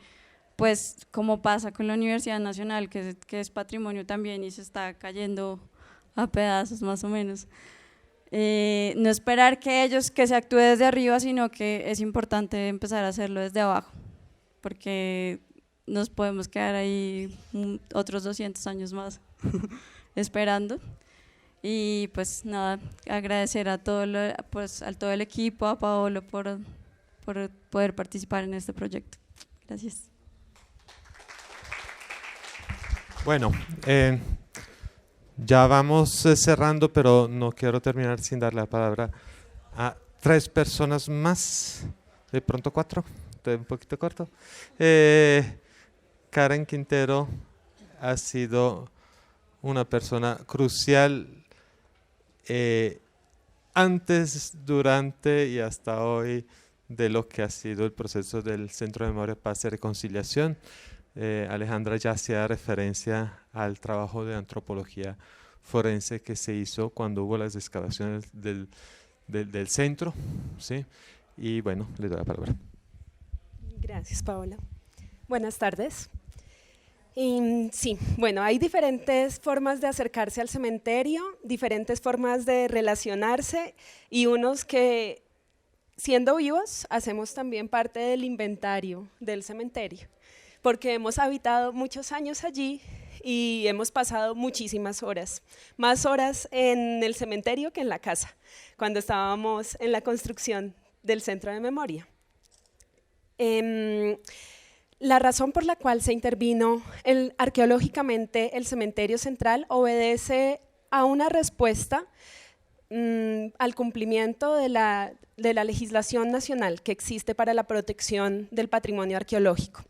pues como pasa con la Universidad Nacional, que es patrimonio también y se está cayendo a pedazos más o menos. No esperar que se actúe desde arriba, sino que es importante empezar a hacerlo desde abajo, porque nos podemos quedar ahí otros 200 años más esperando. Y pues nada, agradecer a todo el equipo, a Paolo por poder participar en este proyecto. Gracias. Bueno, ya vamos cerrando, pero no quiero terminar sin darle la palabra a 3 personas más, de pronto 4, un poquito corto. Karen Quintero ha sido una persona crucial antes, durante y hasta hoy de lo que ha sido el proceso del Centro de Memoria, Paz y Reconciliación. Alejandra ya hacía referencia al trabajo de antropología forense que se hizo cuando hubo las excavaciones del centro, ¿sí? Y bueno, le doy la palabra. Gracias, Paola. Buenas tardes. Sí, bueno, hay diferentes formas de acercarse al cementerio, diferentes formas de relacionarse, y unos que, siendo vivos, hacemos también parte del inventario del cementerio, porque hemos habitado muchos años allí y hemos pasado muchísimas horas, más horas en el cementerio que en la casa, cuando estábamos en la construcción del Centro de Memoria. La razón por la cual se intervino arqueológicamente el cementerio central obedece a una respuesta al cumplimiento de la legislación nacional que existe para la protección del patrimonio arqueológico.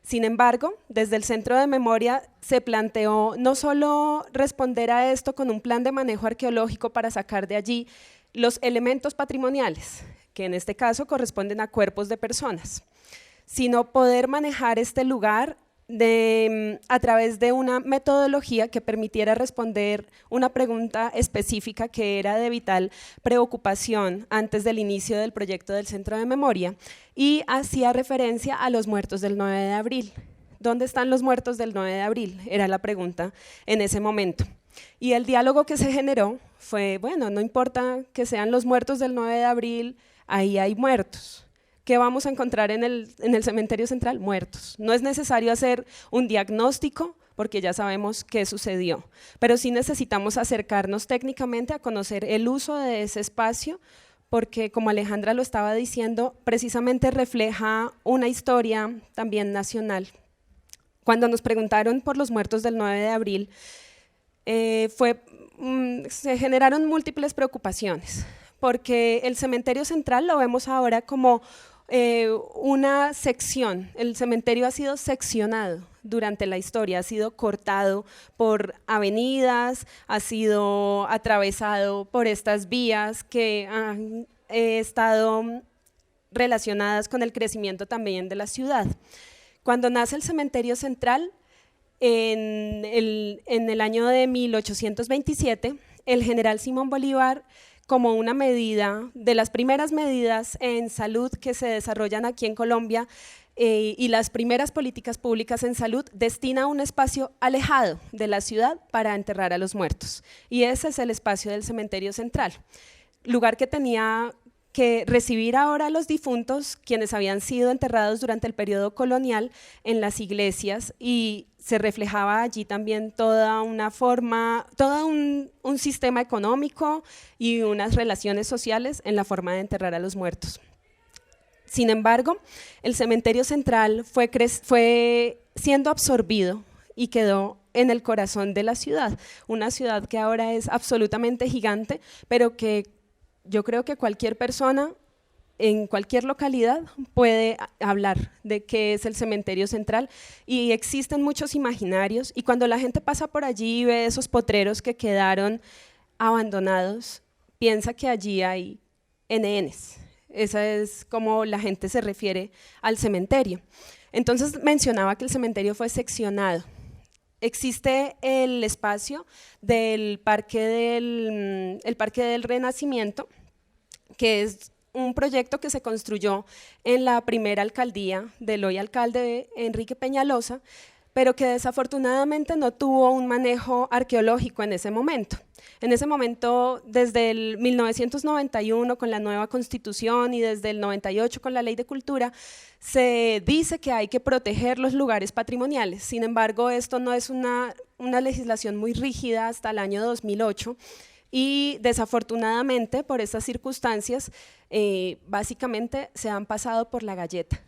Sin embargo, desde el Centro de Memoria se planteó no solo responder a esto con un plan de manejo arqueológico para sacar de allí los elementos patrimoniales, que en este caso corresponden a cuerpos de personas, sino poder manejar este lugar a través de una metodología que permitiera responder una pregunta específica que era de vital preocupación antes del inicio del proyecto del Centro de Memoria, y hacía referencia a los muertos del 9 de abril. ¿Dónde están los muertos del 9 de abril? Era la pregunta en ese momento. Y el diálogo que se generó fue, bueno, no importa que sean los muertos del 9 de abril, ahí hay muertos. ¿Qué vamos a encontrar en el cementerio central? Muertos. No es necesario hacer un diagnóstico porque ya sabemos qué sucedió, pero sí necesitamos acercarnos técnicamente a conocer el uso de ese espacio, porque como Alejandra lo estaba diciendo, precisamente refleja una historia también nacional. Cuando nos preguntaron por los muertos del 9 de abril, se generaron múltiples preocupaciones, porque el cementerio central lo vemos ahora como una sección. El cementerio ha sido seccionado durante la historia, ha sido cortado por avenidas, ha sido atravesado por estas vías que han estado relacionadas con el crecimiento también de la ciudad. Cuando nace el cementerio central, en el año de 1827, el general Simón Bolívar como una medida, de las primeras medidas en salud que se desarrollan aquí en Colombia, y las primeras políticas públicas en salud, destina un espacio alejado de la ciudad para enterrar a los muertos. Y ese es el espacio del cementerio central, lugar que tenía que recibir ahora a los difuntos, quienes habían sido enterrados durante el periodo colonial en las iglesias, y se reflejaba allí también toda una forma, todo un sistema económico y unas relaciones sociales en la forma de enterrar a los muertos. Sin embargo, el cementerio central fue siendo absorbido y quedó en el corazón de la ciudad, una ciudad que ahora es absolutamente gigante, pero que yo creo que cualquier persona en cualquier localidad puede hablar de qué es el cementerio central, y existen muchos imaginarios, y cuando la gente pasa por allí y ve esos potreros que quedaron abandonados, piensa que allí hay NNs. Esa es como la gente se refiere al cementerio. Entonces mencionaba que el cementerio fue seccionado. Existe el espacio del Parque del Renacimiento, que es un proyecto que se construyó en la primera alcaldía del hoy alcalde Enrique Peñalosa, pero que desafortunadamente no tuvo un manejo arqueológico en ese momento. En ese momento, desde el 1991 con la nueva Constitución y desde el 98 con la Ley de Cultura, se dice que hay que proteger los lugares patrimoniales. Sin embargo, esto no es una legislación muy rígida hasta el año 2008, y desafortunadamente por estas circunstancias básicamente se han pasado por la galleta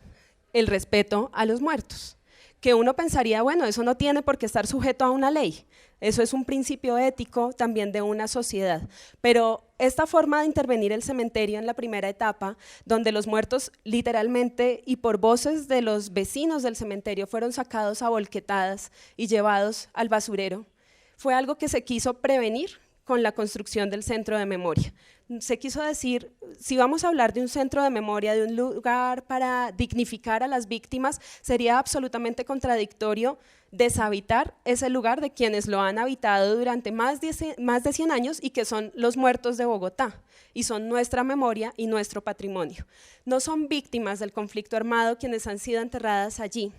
el respeto a los muertos, que uno pensaría, bueno, eso no tiene por qué estar sujeto a una ley, eso es un principio ético también de una sociedad, pero esta forma de intervenir el cementerio en la primera etapa, donde los muertos literalmente y por voces de los vecinos del cementerio fueron sacados a volquetadas y llevados al basurero, fue algo que se quiso prevenir con la construcción del centro de memoria. Se quiso decir, si vamos a hablar de un centro de memoria, de un lugar para dignificar a las víctimas, sería absolutamente contradictorio deshabitar ese lugar de quienes lo han habitado durante más de 100 años y que son los muertos de Bogotá, y son nuestra memoria y nuestro patrimonio. No son víctimas del conflicto armado quienes han sido enterradas allí.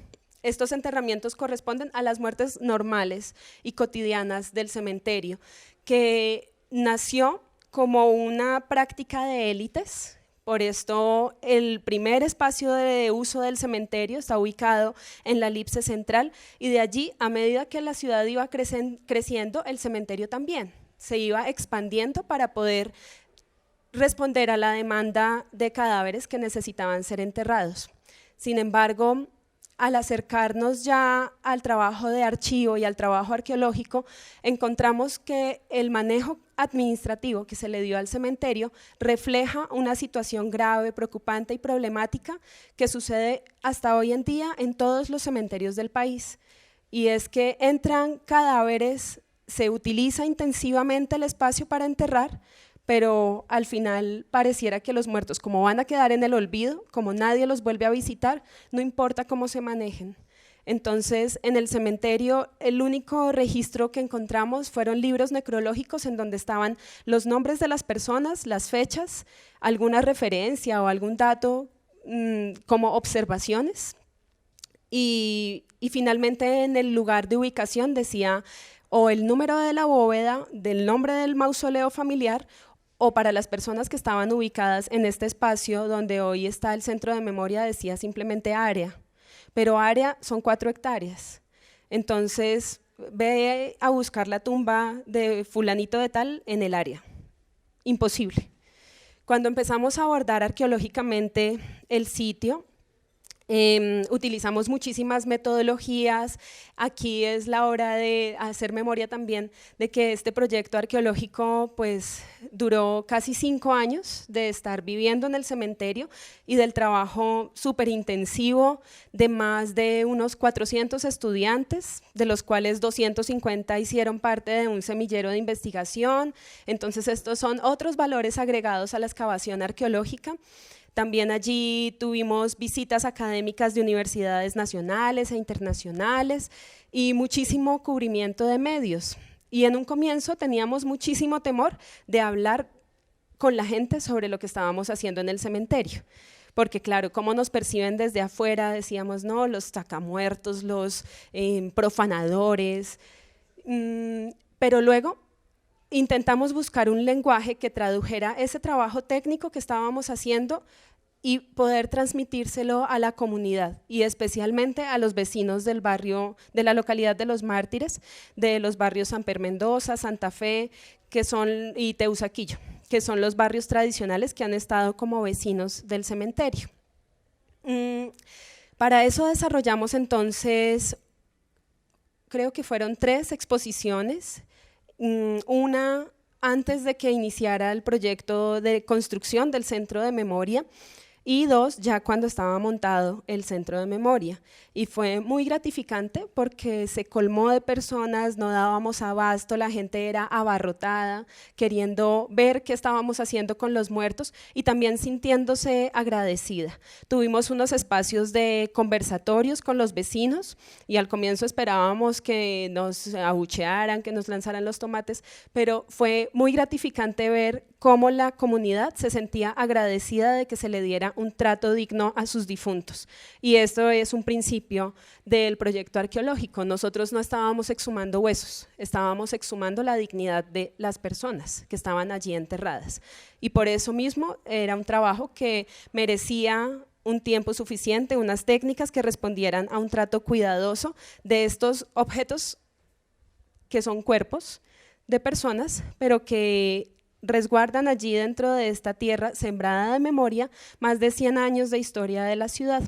Estos enterramientos corresponden a las muertes normales y cotidianas del cementerio, que nació como una práctica de élites. Por esto el primer espacio de uso del cementerio está ubicado en la elipse central, y de allí, a medida que la ciudad iba creciendo, el cementerio también se iba expandiendo para poder responder a la demanda de cadáveres que necesitaban ser enterrados. Sin embargo, al acercarnos ya al trabajo de archivo y al trabajo arqueológico, encontramos que el manejo administrativo que se le dio al cementerio refleja una situación grave, preocupante y problemática que sucede hasta hoy en día en todos los cementerios del país, y es que entran cadáveres, se utiliza intensivamente el espacio para enterrar, pero al final pareciera que los muertos, como van a quedar en el olvido, como nadie los vuelve a visitar, no importa cómo se manejen. Entonces, en el cementerio, el único registro que encontramos fueron libros necrológicos en donde estaban los nombres de las personas, las fechas, alguna referencia o algún dato como observaciones, y finalmente en el lugar de ubicación decía o el número de la bóveda, del nombre del mausoleo familiar, o para las personas que estaban ubicadas en este espacio donde hoy está el centro de memoria decía simplemente área, pero área son 4 hectáreas. Entonces ve a buscar la tumba de fulanito de tal en el área. Imposible. Cuando empezamos a abordar arqueológicamente el sitio, utilizamos muchísimas metodologías. Aquí es la hora de hacer memoria también de que este proyecto arqueológico pues duró casi 5 años de estar viviendo en el cementerio y del trabajo súper intensivo de más de unos 400 estudiantes, de los cuales 250 hicieron parte de un semillero de investigación. Entonces estos son otros valores agregados a la excavación arqueológica. También allí tuvimos visitas académicas de universidades nacionales e internacionales y muchísimo cubrimiento de medios. Y en un comienzo teníamos muchísimo temor de hablar con la gente sobre lo que estábamos haciendo en el cementerio. Porque claro, cómo nos perciben desde afuera, decíamos, no, los sacamuertos, los profanadores, pero luego intentamos buscar un lenguaje que tradujera ese trabajo técnico que estábamos haciendo y poder transmitírselo a la comunidad y especialmente a los vecinos del barrio, de la localidad de Los Mártires, de los barrios San Per Mendoza, Santa Fe y Teusaquillo, que son los barrios tradicionales que han estado como vecinos del cementerio. Para eso desarrollamos entonces, creo que fueron 3 exposiciones, una antes de que iniciara el proyecto de construcción del centro de memoria y 2 ya cuando estaba montado el centro de memoria. Y fue muy gratificante porque se colmó de personas, no dábamos abasto, la gente era abarrotada, queriendo ver qué estábamos haciendo con los muertos y también sintiéndose agradecida. Tuvimos unos espacios de conversatorios con los vecinos y al comienzo esperábamos que nos abuchearan, que nos lanzaran los tomates, pero fue muy gratificante ver cómo la comunidad se sentía agradecida de que se le diera un trato digno a sus difuntos. Y esto es un principio del proyecto arqueológico. Nosotros no estábamos exhumando huesos, estábamos exhumando la dignidad de las personas que estaban allí enterradas. Y por eso mismo era un trabajo que merecía un tiempo suficiente, unas técnicas que respondieran a un trato cuidadoso de estos objetos que son cuerpos de personas, pero que resguardan allí dentro de esta tierra sembrada de memoria más de 100 años de historia de la ciudad.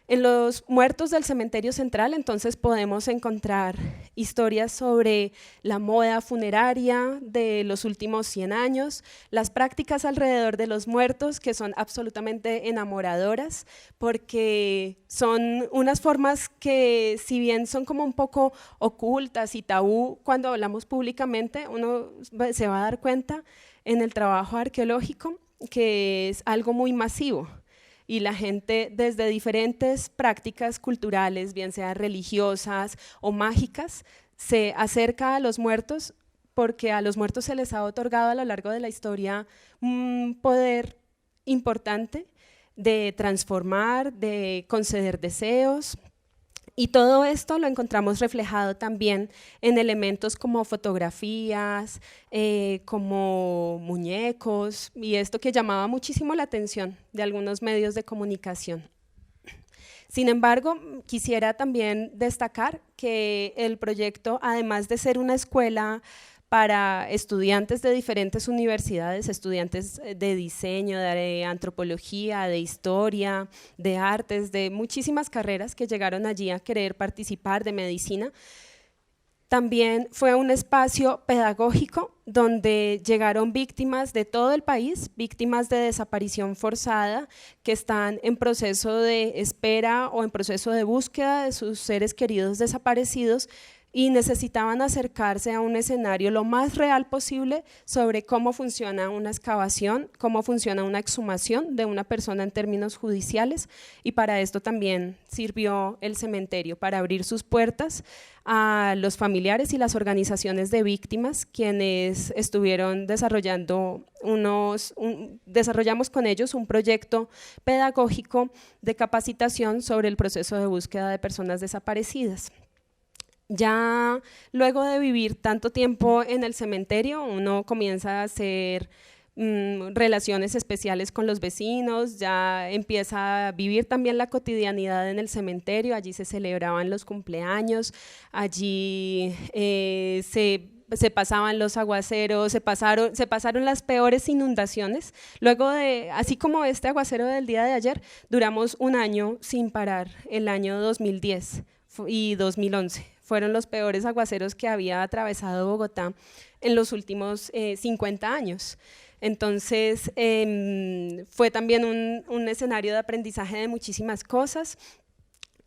En los muertos del cementerio central entonces podemos encontrar historias sobre la moda funeraria de los últimos 100 años, las prácticas alrededor de los muertos que son absolutamente enamoradoras porque son unas formas que si bien son como un poco ocultas y tabú cuando hablamos públicamente, uno se va a dar cuenta en el trabajo arqueológico que es algo muy masivo. Y la gente desde diferentes prácticas culturales, bien sean religiosas o mágicas, se acerca a los muertos porque a los muertos se les ha otorgado a lo largo de la historia un poder importante de transformar, de conceder deseos. Y todo esto lo encontramos reflejado también en elementos como fotografías, como muñecos, y esto que llamaba muchísimo la atención de algunos medios de comunicación. Sin embargo, quisiera también destacar que el proyecto, además de ser una escuela para estudiantes de diferentes universidades, estudiantes de diseño, de antropología, de historia, de artes, de muchísimas carreras que llegaron allí a querer participar, de medicina. También fue un espacio pedagógico donde llegaron víctimas de todo el país, víctimas de desaparición forzada que están en proceso de espera o en proceso de búsqueda de sus seres queridos desaparecidos y necesitaban acercarse a un escenario lo más real posible sobre cómo funciona una excavación, cómo funciona una exhumación de una persona en términos judiciales, y para esto también sirvió el cementerio, para abrir sus puertas a los familiares y las organizaciones de víctimas, quienes estuvieron desarrollando desarrollamos con ellos un proyecto pedagógico de capacitación sobre el proceso de búsqueda de personas desaparecidas. Ya luego de vivir tanto tiempo en el cementerio, uno comienza a hacer relaciones especiales con los vecinos, ya empieza a vivir también la cotidianidad en el cementerio, allí se celebraban los cumpleaños, allí se pasaban los aguaceros, se pasaron las peores inundaciones. Luego así como este aguacero del día de ayer, duramos un año sin parar, el año 2010 y 2011. Fueron los peores aguaceros que había atravesado Bogotá en los últimos 50 años. Entonces, fue también un escenario de aprendizaje de muchísimas cosas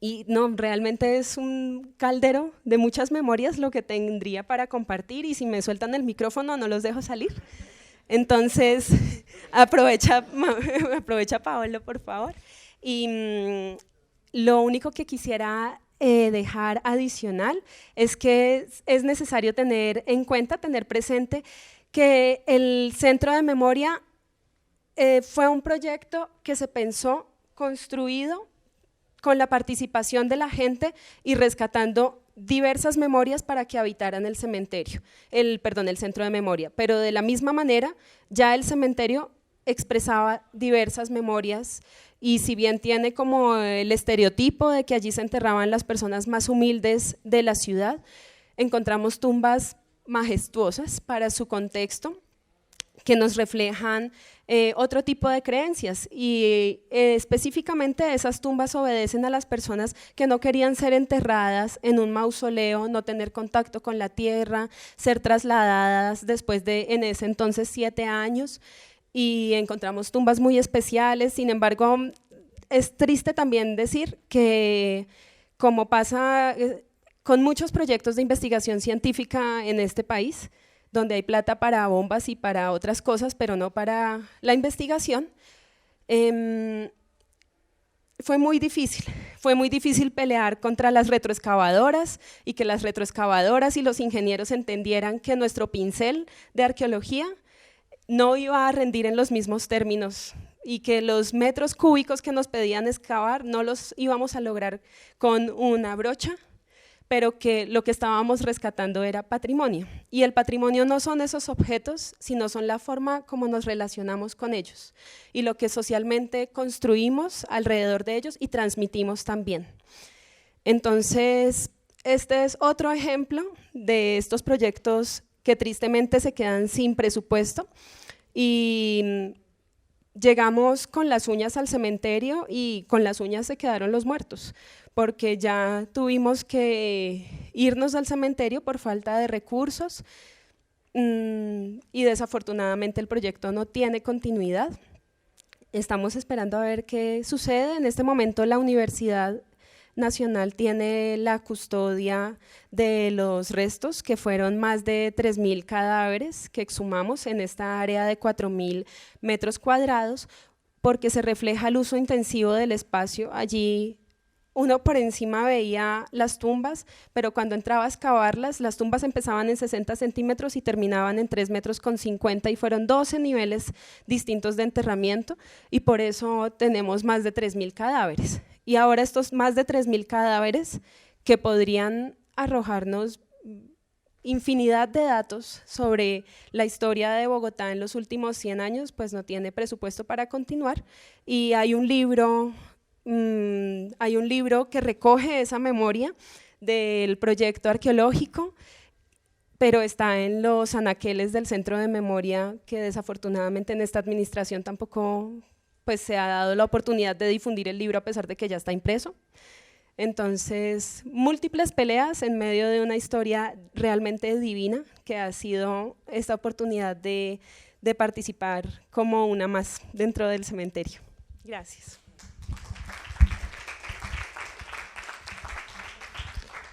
y no, realmente es un caldero de muchas memorias lo que tendría para compartir, y si me sueltan el micrófono no los dejo salir. Entonces, aprovecha Paolo, por favor. Y lo único que quisiera dejar adicional es que es necesario tener en cuenta, tener presente que el centro de memoria fue un proyecto que se pensó, construido con la participación de la gente y rescatando diversas memorias para que habitaran el cementerio, el centro de memoria, pero de la misma manera ya el cementerio expresaba diversas memorias y si bien tiene como el estereotipo de que allí se enterraban las personas más humildes de la ciudad, encontramos tumbas majestuosas para su contexto que nos reflejan otro tipo de creencias y específicamente esas tumbas obedecen a las personas que no querían ser enterradas en un mausoleo, no tener contacto con la tierra, ser trasladadas después de en ese entonces 7 años y encontramos tumbas muy especiales. Sin embargo, es triste también decir que como pasa con muchos proyectos de investigación científica en este país, donde hay plata para bombas y para otras cosas, pero no para la investigación, fue muy difícil pelear contra las retroexcavadoras y que las retroexcavadoras y los ingenieros entendieran que nuestro pincel de arqueología no iba a rendir en los mismos términos y que los metros cúbicos que nos pedían excavar no los íbamos a lograr con una brocha, pero que lo que estábamos rescatando era patrimonio. Y el patrimonio no son esos objetos, sino son la forma como nos relacionamos con ellos y lo que socialmente construimos alrededor de ellos y transmitimos también. Entonces, este es otro ejemplo de estos proyectos que tristemente se quedan sin presupuesto y llegamos con las uñas al cementerio y con las uñas se quedaron los muertos, porque ya tuvimos que irnos al cementerio por falta de recursos y desafortunadamente el proyecto no tiene continuidad. Estamos esperando a ver qué sucede. En este momento la Universidad Nacional tiene la custodia de los restos, que fueron más de 3.000 cadáveres que exhumamos en esta área de 4.000 metros cuadrados, porque se refleja el uso intensivo del espacio. Allí uno por encima veía las tumbas, pero cuando entraba a excavarlas, las tumbas empezaban en 60 centímetros y terminaban en 3,50 metros y fueron 12 niveles distintos de enterramiento y por eso tenemos más de 3.000 cadáveres. Y ahora estos más de 3.000 cadáveres que podrían arrojarnos infinidad de datos sobre la historia de Bogotá en los últimos 100 años, pues no tiene presupuesto para continuar y hay un libro que recoge esa memoria del proyecto arqueológico, pero está en los anaqueles del Centro de Memoria, que desafortunadamente en esta administración tampoco pues, se ha dado la oportunidad de difundir el libro a pesar de que ya está impreso. Entonces, múltiples peleas en medio de una historia realmente divina, que ha sido esta oportunidad de participar como una más dentro del cementerio. Gracias.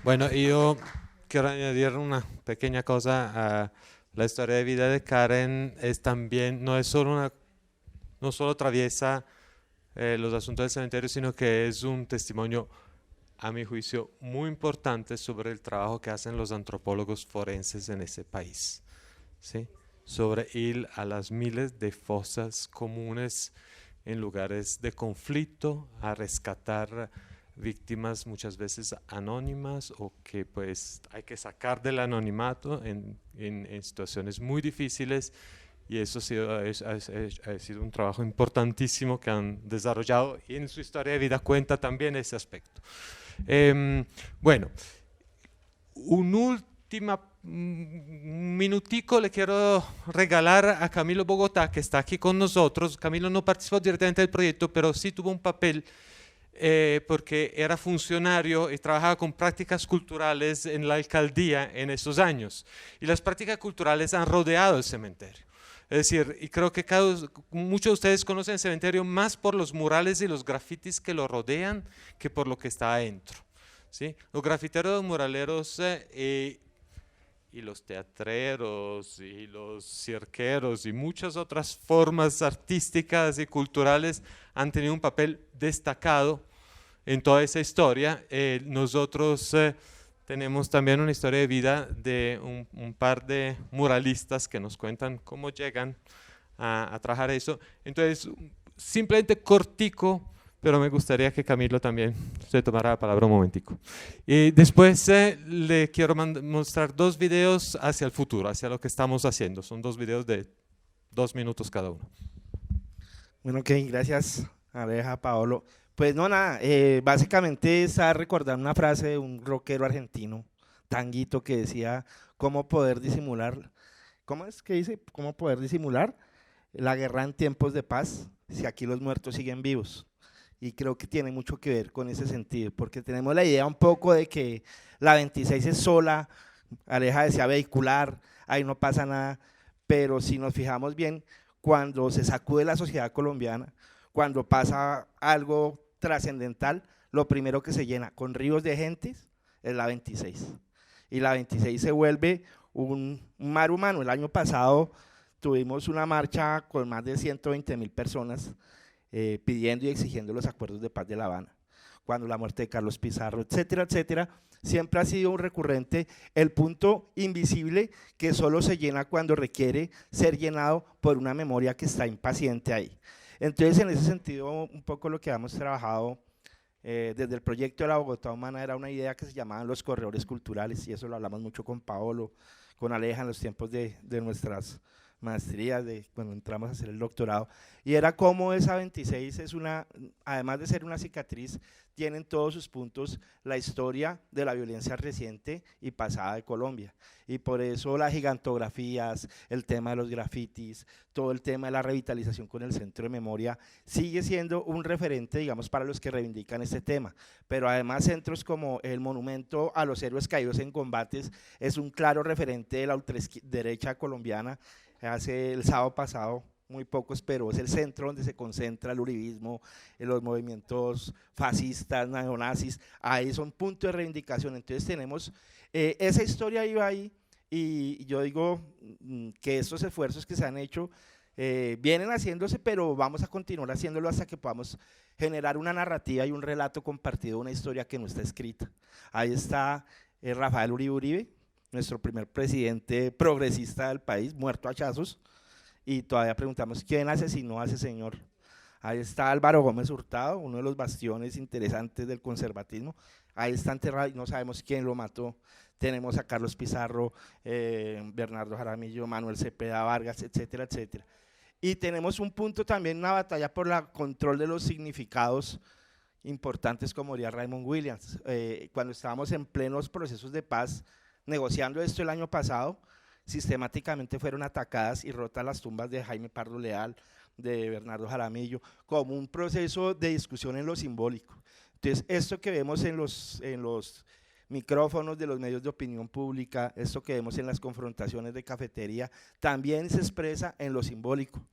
Bueno, yo quiero añadir una pequeña cosa a la historia de vida de Karen. Es también, no solo atraviesa los asuntos del cementerio, sino que es un testimonio, a mi juicio, muy importante sobre el trabajo que hacen los antropólogos forenses en ese país, ¿sí? Sobre ir a las miles de fosas comunes en lugares de conflicto, a rescatar víctimas muchas veces anónimas o que pues hay que sacar del anonimato en situaciones muy difíciles, y eso ha sido un trabajo importantísimo que han desarrollado y en su historia de vida cuenta también ese aspecto. Bueno, un minutico le quiero regalar a Camilo Bogotá, que está aquí con nosotros. Camilo no participó directamente del proyecto, pero sí tuvo un papel porque era funcionario y trabajaba con prácticas culturales en la alcaldía en esos años. Y las prácticas culturales han rodeado el cementerio. Es decir, y creo que muchos de ustedes conocen el cementerio más por los murales y los grafitis que lo rodean que por lo que está adentro, ¿sí? Los grafiteros, los muraleros y los teatreros y los cirqueros y muchas otras formas artísticas y culturales han tenido un papel destacado en toda esa historia. Nosotros tenemos también una historia de vida de un par de muralistas que nos cuentan cómo llegan a trabajar eso. Entonces, simplemente cortico, pero me gustaría que Camilo también se tomara la palabra un momentico. Y después le quiero mostrar 2 videos hacia el futuro, hacia lo que estamos haciendo. Son 2 videos de 2 minutos cada uno. Bueno, ok, gracias Aleja, Paolo. Pues no, nada, básicamente está recordando una frase de un rockero argentino, Tanguito, que decía, ¿cómo poder disimular? ¿Cómo es que dice? ¿Cómo poder disimular la guerra en tiempos de paz si aquí los muertos siguen vivos? Y creo que tiene mucho que ver con ese sentido, porque tenemos la idea un poco de que la 26 es sola, Aleja decía vehicular, ahí no pasa nada, pero si nos fijamos bien, cuando se sacude la sociedad colombiana, cuando pasa algo trascendental, lo primero que se llena con ríos de gentes es la 26. Y la 26 se vuelve un mar humano. El año pasado tuvimos una marcha con más de 120.000 personas pidiendo y exigiendo los acuerdos de paz de La Habana. Cuando la muerte de Carlos Pizarro, etcétera, etcétera, siempre ha sido un recurrente el punto invisible que solo se llena cuando requiere ser llenado por una memoria que está impaciente ahí. Entonces, en ese sentido, un poco lo que hemos trabajado desde el proyecto de la Bogotá Humana era una idea que se llamaban los corredores culturales, y eso lo hablamos mucho con Paolo, con Aleja en los tiempos de nuestras maestrías, de cuando entramos a hacer el doctorado, y era como esa 26 es una, además de ser una cicatriz, tiene en todos sus puntos la historia de la violencia reciente y pasada de Colombia, y por eso las gigantografías, el tema de los grafitis, todo el tema de la revitalización con el Centro de Memoria, sigue siendo un referente, digamos, para los que reivindican este tema, pero además centros como el Monumento a los Héroes Caídos en Combates es un claro referente de la ultraderecha colombiana. Hace el sábado pasado, muy pocos, pero es el centro donde se concentra el uribismo, los movimientos fascistas, neonazis, ahí son puntos de reivindicación. Entonces tenemos, esa historia iba ahí, y yo digo que estos esfuerzos que se han hecho vienen haciéndose, pero vamos a continuar haciéndolo hasta que podamos generar una narrativa y un relato compartido, una historia que no está escrita. Ahí está Rafael Uribe Uribe, nuestro primer presidente progresista del país, muerto a hachazos, y todavía preguntamos quién asesinó a ese señor. Ahí está Álvaro Gómez Hurtado, uno de los bastiones interesantes del conservatismo, ahí está enterrado y no sabemos quién lo mató. Tenemos a Carlos Pizarro, Bernardo Jaramillo, Manuel Cepeda Vargas, etcétera, etcétera. Y tenemos un punto también, una batalla por el control de los significados importantes, como diría Raymond Williams. Cuando estábamos en plenos procesos de paz, negociando esto el año pasado, sistemáticamente fueron atacadas y rotas las tumbas de Jaime Pardo Leal, de Bernardo Jaramillo, como un proceso de discusión en lo simbólico. Entonces, esto que vemos en los micrófonos de los medios de opinión pública, esto que vemos en las confrontaciones de cafetería, también se expresa en lo simbólico.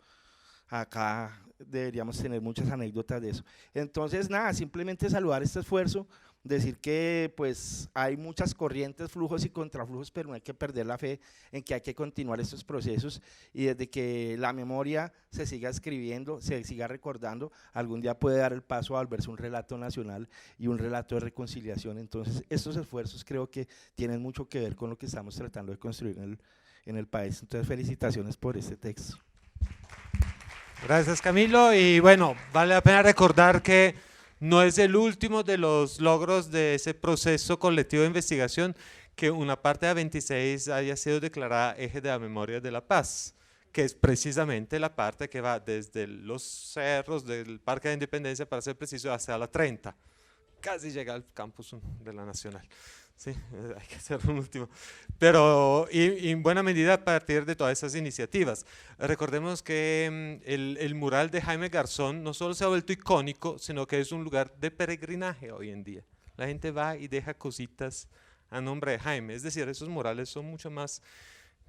Acá deberíamos tener muchas anécdotas de eso. Entonces, nada, simplemente saludar este esfuerzo, decir que pues hay muchas corrientes, flujos y contraflujos, pero no hay que perder la fe en que hay que continuar estos procesos, y desde que la memoria se siga escribiendo, se siga recordando, algún día puede dar el paso a volverse un relato nacional y un relato de reconciliación. Entonces, estos esfuerzos creo que tienen mucho que ver con lo que estamos tratando de construir en el país. Entonces, felicitaciones por este texto. Gracias, Camilo. Y bueno, vale la pena recordar que no es el último de los logros de ese proceso colectivo de investigación que una parte de A26 haya sido declarada eje de la memoria de la paz, que es precisamente la parte que va desde los cerros del Parque de Independencia, para ser preciso, hasta la 30. Casi llega al campus de la Nacional. Sí, hay que hacer un último. Pero y en buena medida a partir de todas esas iniciativas. Recordemos que el mural de Jaime Garzón no solo se ha vuelto icónico, sino que es un lugar de peregrinaje hoy en día. La gente va y deja cositas a nombre de Jaime. Es decir, esos murales son mucho más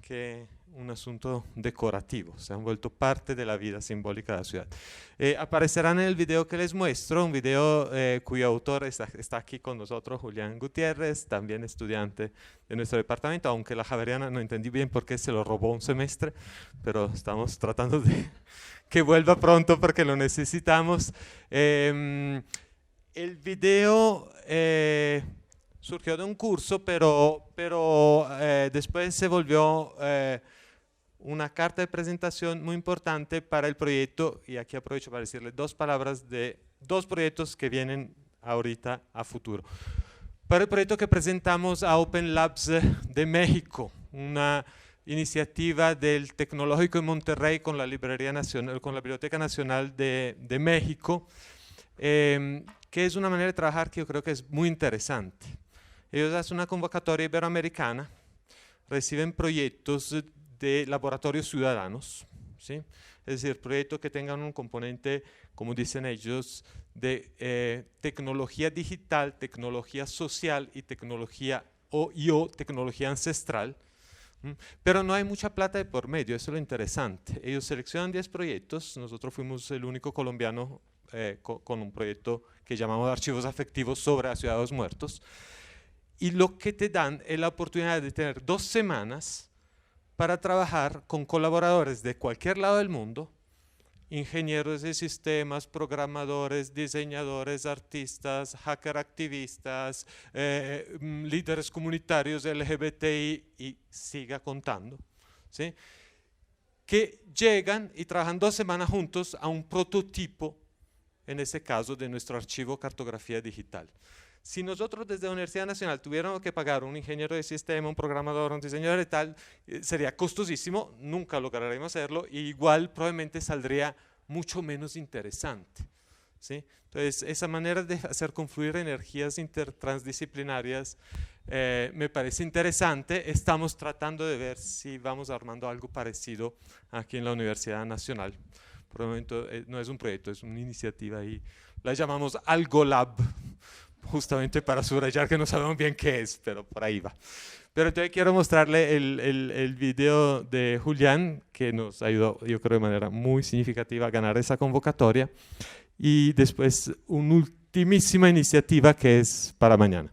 que un asunto decorativo, se han vuelto parte de la vida simbólica de la ciudad. Aparecerán en el video que les muestro, un video cuyo autor está aquí con nosotros, Julián Gutiérrez, también estudiante de nuestro departamento, aunque la Javeriana no entendí bien por qué se lo robó un semestre, pero estamos tratando de que vuelva pronto porque lo necesitamos. El video surgió de un curso, pero después se volvió una carta de presentación muy importante para el proyecto, y aquí aprovecho para decirle dos palabras de dos proyectos que vienen ahorita a futuro. Para el proyecto que presentamos a Open Labs de México, una iniciativa del Tecnológico de Monterrey con la Librería Nacional, con la Biblioteca Nacional de México, que es una manera de trabajar que yo creo que es muy interesante. Ellos hacen una convocatoria iberoamericana, reciben proyectos de laboratorios ciudadanos, ¿sí? Es decir, proyectos que tengan un componente, como dicen ellos, de tecnología digital, tecnología social y tecnología tecnología ancestral, pero no hay mucha plata de por medio, eso es lo interesante. Ellos seleccionan 10 proyectos, nosotros fuimos el único colombiano con un proyecto que llamamos Archivos Afectivos sobre la Ciudad de los Muertos, y lo que te dan es la oportunidad de tener 2 semanas para trabajar con colaboradores de cualquier lado del mundo, ingenieros de sistemas, programadores, diseñadores, artistas, hacker activistas, líderes comunitarios LGBTI y siga contando, ¿sí? Que llegan y trabajan 2 semanas juntos a un prototipo, en este caso de nuestro archivo Cartografía Digital. Si nosotros desde la Universidad Nacional tuviéramos que pagar un ingeniero de sistema, un programador, un diseñador y tal, sería costosísimo, nunca lograríamos hacerlo, y igual probablemente saldría mucho menos interesante, ¿sí? Entonces, esa manera de hacer confluir energías intertransdisciplinarias me parece interesante. Estamos tratando de ver si vamos armando algo parecido aquí en la Universidad Nacional. Por el momento no es un proyecto, es una iniciativa y la llamamos AlgoLab, justamente para subrayar que no sabemos bien qué es, pero por ahí va. Pero entonces quiero mostrarle el video de Julián, que nos ayudó, yo creo, de manera muy significativa a ganar esa convocatoria, y después una ultimísima iniciativa que es para mañana.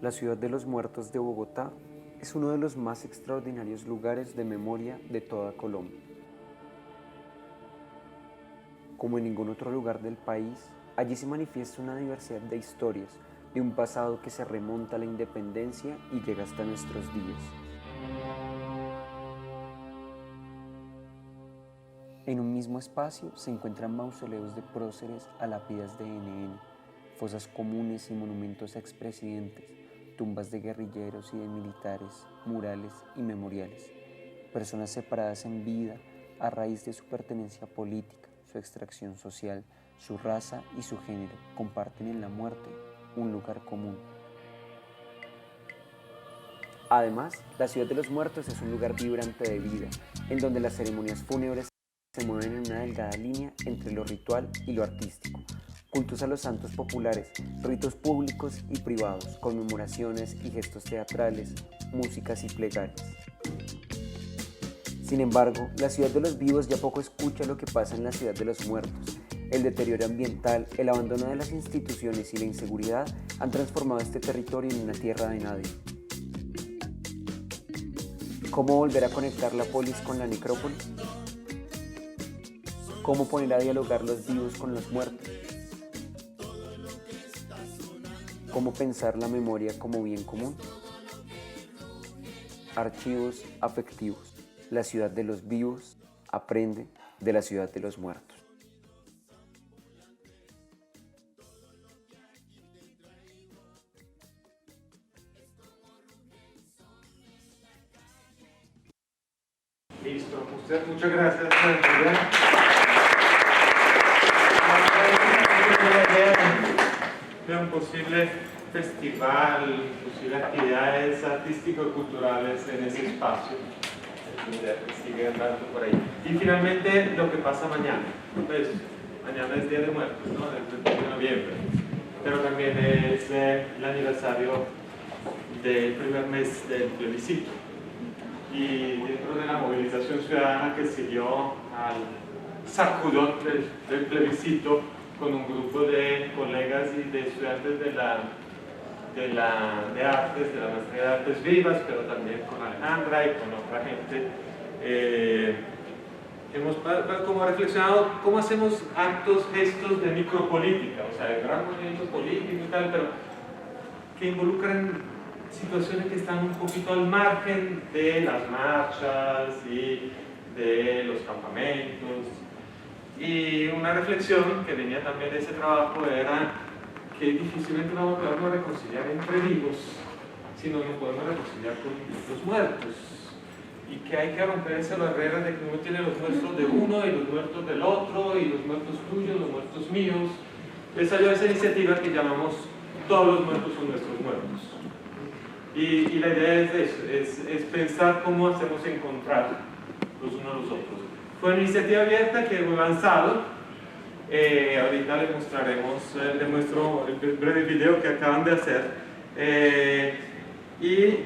La ciudad de los muertos de Bogotá es uno de los más extraordinarios lugares de memoria de toda Colombia. Como en ningún otro lugar del país, allí se manifiesta una diversidad de historias, de un pasado que se remonta a la independencia y llega hasta nuestros días. En un mismo espacio se encuentran mausoleos de próceres a lápidas de NN, fosas comunes y monumentos a expresidentes, tumbas de guerrilleros y de militares, murales y memoriales, personas separadas en vida a raíz de su pertenencia política, su extracción social, su raza y su género, comparten en la muerte un lugar común. Además, la ciudad de los muertos es un lugar vibrante de vida, en donde las ceremonias fúnebres se mueven en una delgada línea entre lo ritual y lo artístico. Cultos a los santos populares, ritos públicos y privados, conmemoraciones y gestos teatrales, músicas y plegarias. Sin embargo, la ciudad de los vivos ya poco escucha lo que pasa en la ciudad de los muertos. El deterioro ambiental, el abandono de las instituciones y la inseguridad han transformado este territorio en una tierra de nadie. ¿Cómo volver a conectar la polis con la necrópolis? ¿Cómo poner a dialogar los vivos con los muertos? ¿Cómo pensar la memoria como bien común? Archivos afectivos. La ciudad de los vivos aprende de la ciudad de los muertos. Listo, muchas gracias. De un posible festival, posibles actividades artístico-culturales en ese espacio, sigue andando por ahí. Y finalmente lo que pasa mañana, pues mañana es Día de Muertos, ¿no? El 20 de noviembre, pero también es el aniversario del primer mes del plebiscito. Y dentro de la movilización ciudadana que siguió al sacudón del plebiscito, con un grupo de colegas y de estudiantes de artes, de la maestría de artes vivas, pero también con Alejandra y con otra gente. Hemos como reflexionado cómo hacemos actos, gestos de micropolítica, o sea, de gran movimiento político y tal, pero que involucran situaciones que están un poquito al margen de las marchas y de los campamentos. Y una reflexión que venía también de ese trabajo era que difícilmente vamos a podernos reconciliar entre vivos si no nos podemos reconciliar con los muertos, y que hay que romper esa barrera de que uno tiene los muertos de uno y los muertos del otro, y los muertos tuyos, los muertos míos. Salió esa iniciativa que llamamos Todos los muertos son nuestros muertos. Y la idea es eso, es pensar cómo hacemos encontrar los unos a los otros. Fue una iniciativa abierta que hemos lanzado. Ahorita les mostraremos, les muestro el breve video que acaban de hacer. Y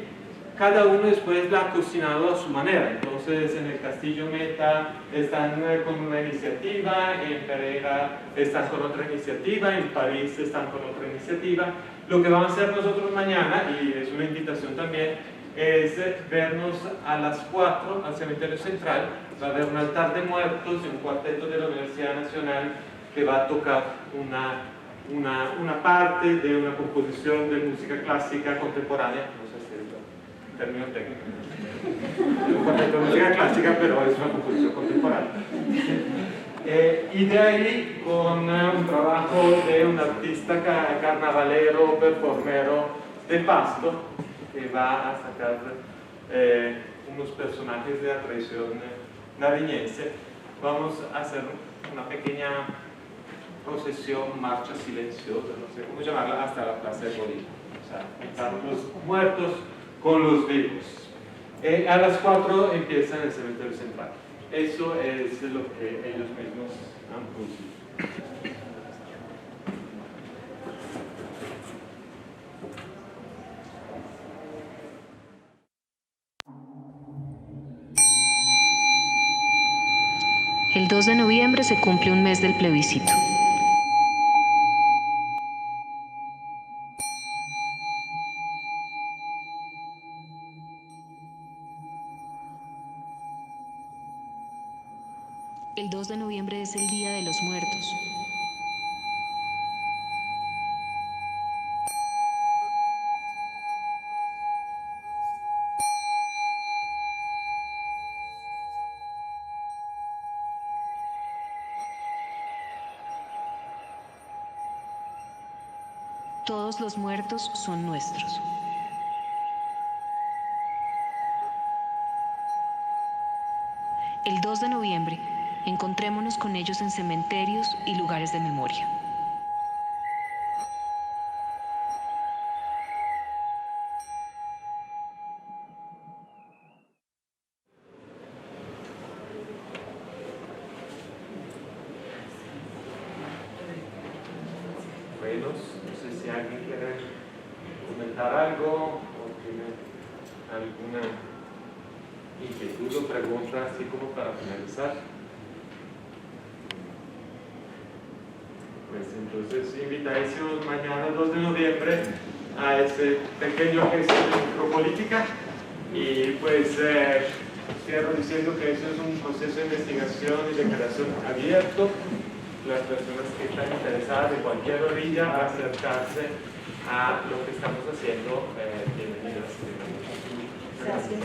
cada uno después la ha cocinado a su manera. Entonces en el Castillo Meta están con una iniciativa, en Pereira están con otra iniciativa, en París están con otra iniciativa. Lo que vamos a hacer nosotros mañana, y es una invitación también, es vernos a las 4 al Cementerio Central. Va a haber un altar de muertos y un cuarteto de la Universidad Nacional que va a tocar una parte de una composición de música clásica contemporánea, no sé si es el término técnico, un cuarteto de música clásica, pero es una composición contemporánea. Y de ahí con un trabajo de un artista carnavalero, performero de Pasto, que va a sacar unos personajes de la tradición nariñense. Vamos a hacer una pequeña procesión, marcha silenciosa, no sé cómo llamarla, hasta la Plaza de Bolívar. O sea, juntar los muertos con los vivos. A las 4 empieza en el Cementerio Central. Eso es lo que ellos mismos han producido. El 2 de noviembre se cumple un mes del plebiscito. El 2 de noviembre es el Día de los Muertos. Todos los muertos son nuestros. El 2 de noviembre, encontrémonos con ellos en cementerios y lugares de memoria. Bueno, no sé si alguien quiere comentar algo o tiene alguna inquietud o pregunta así como para finalizar. Pues entonces invitadísimos mañana 2 de noviembre a ese pequeño gesto de micropolítica, y pues cierro diciendo que eso es un proceso de investigación y de creación abierto. Las personas que están interesadas de cualquier orilla a acercarse a lo que estamos haciendo, bienvenidas. Gracias.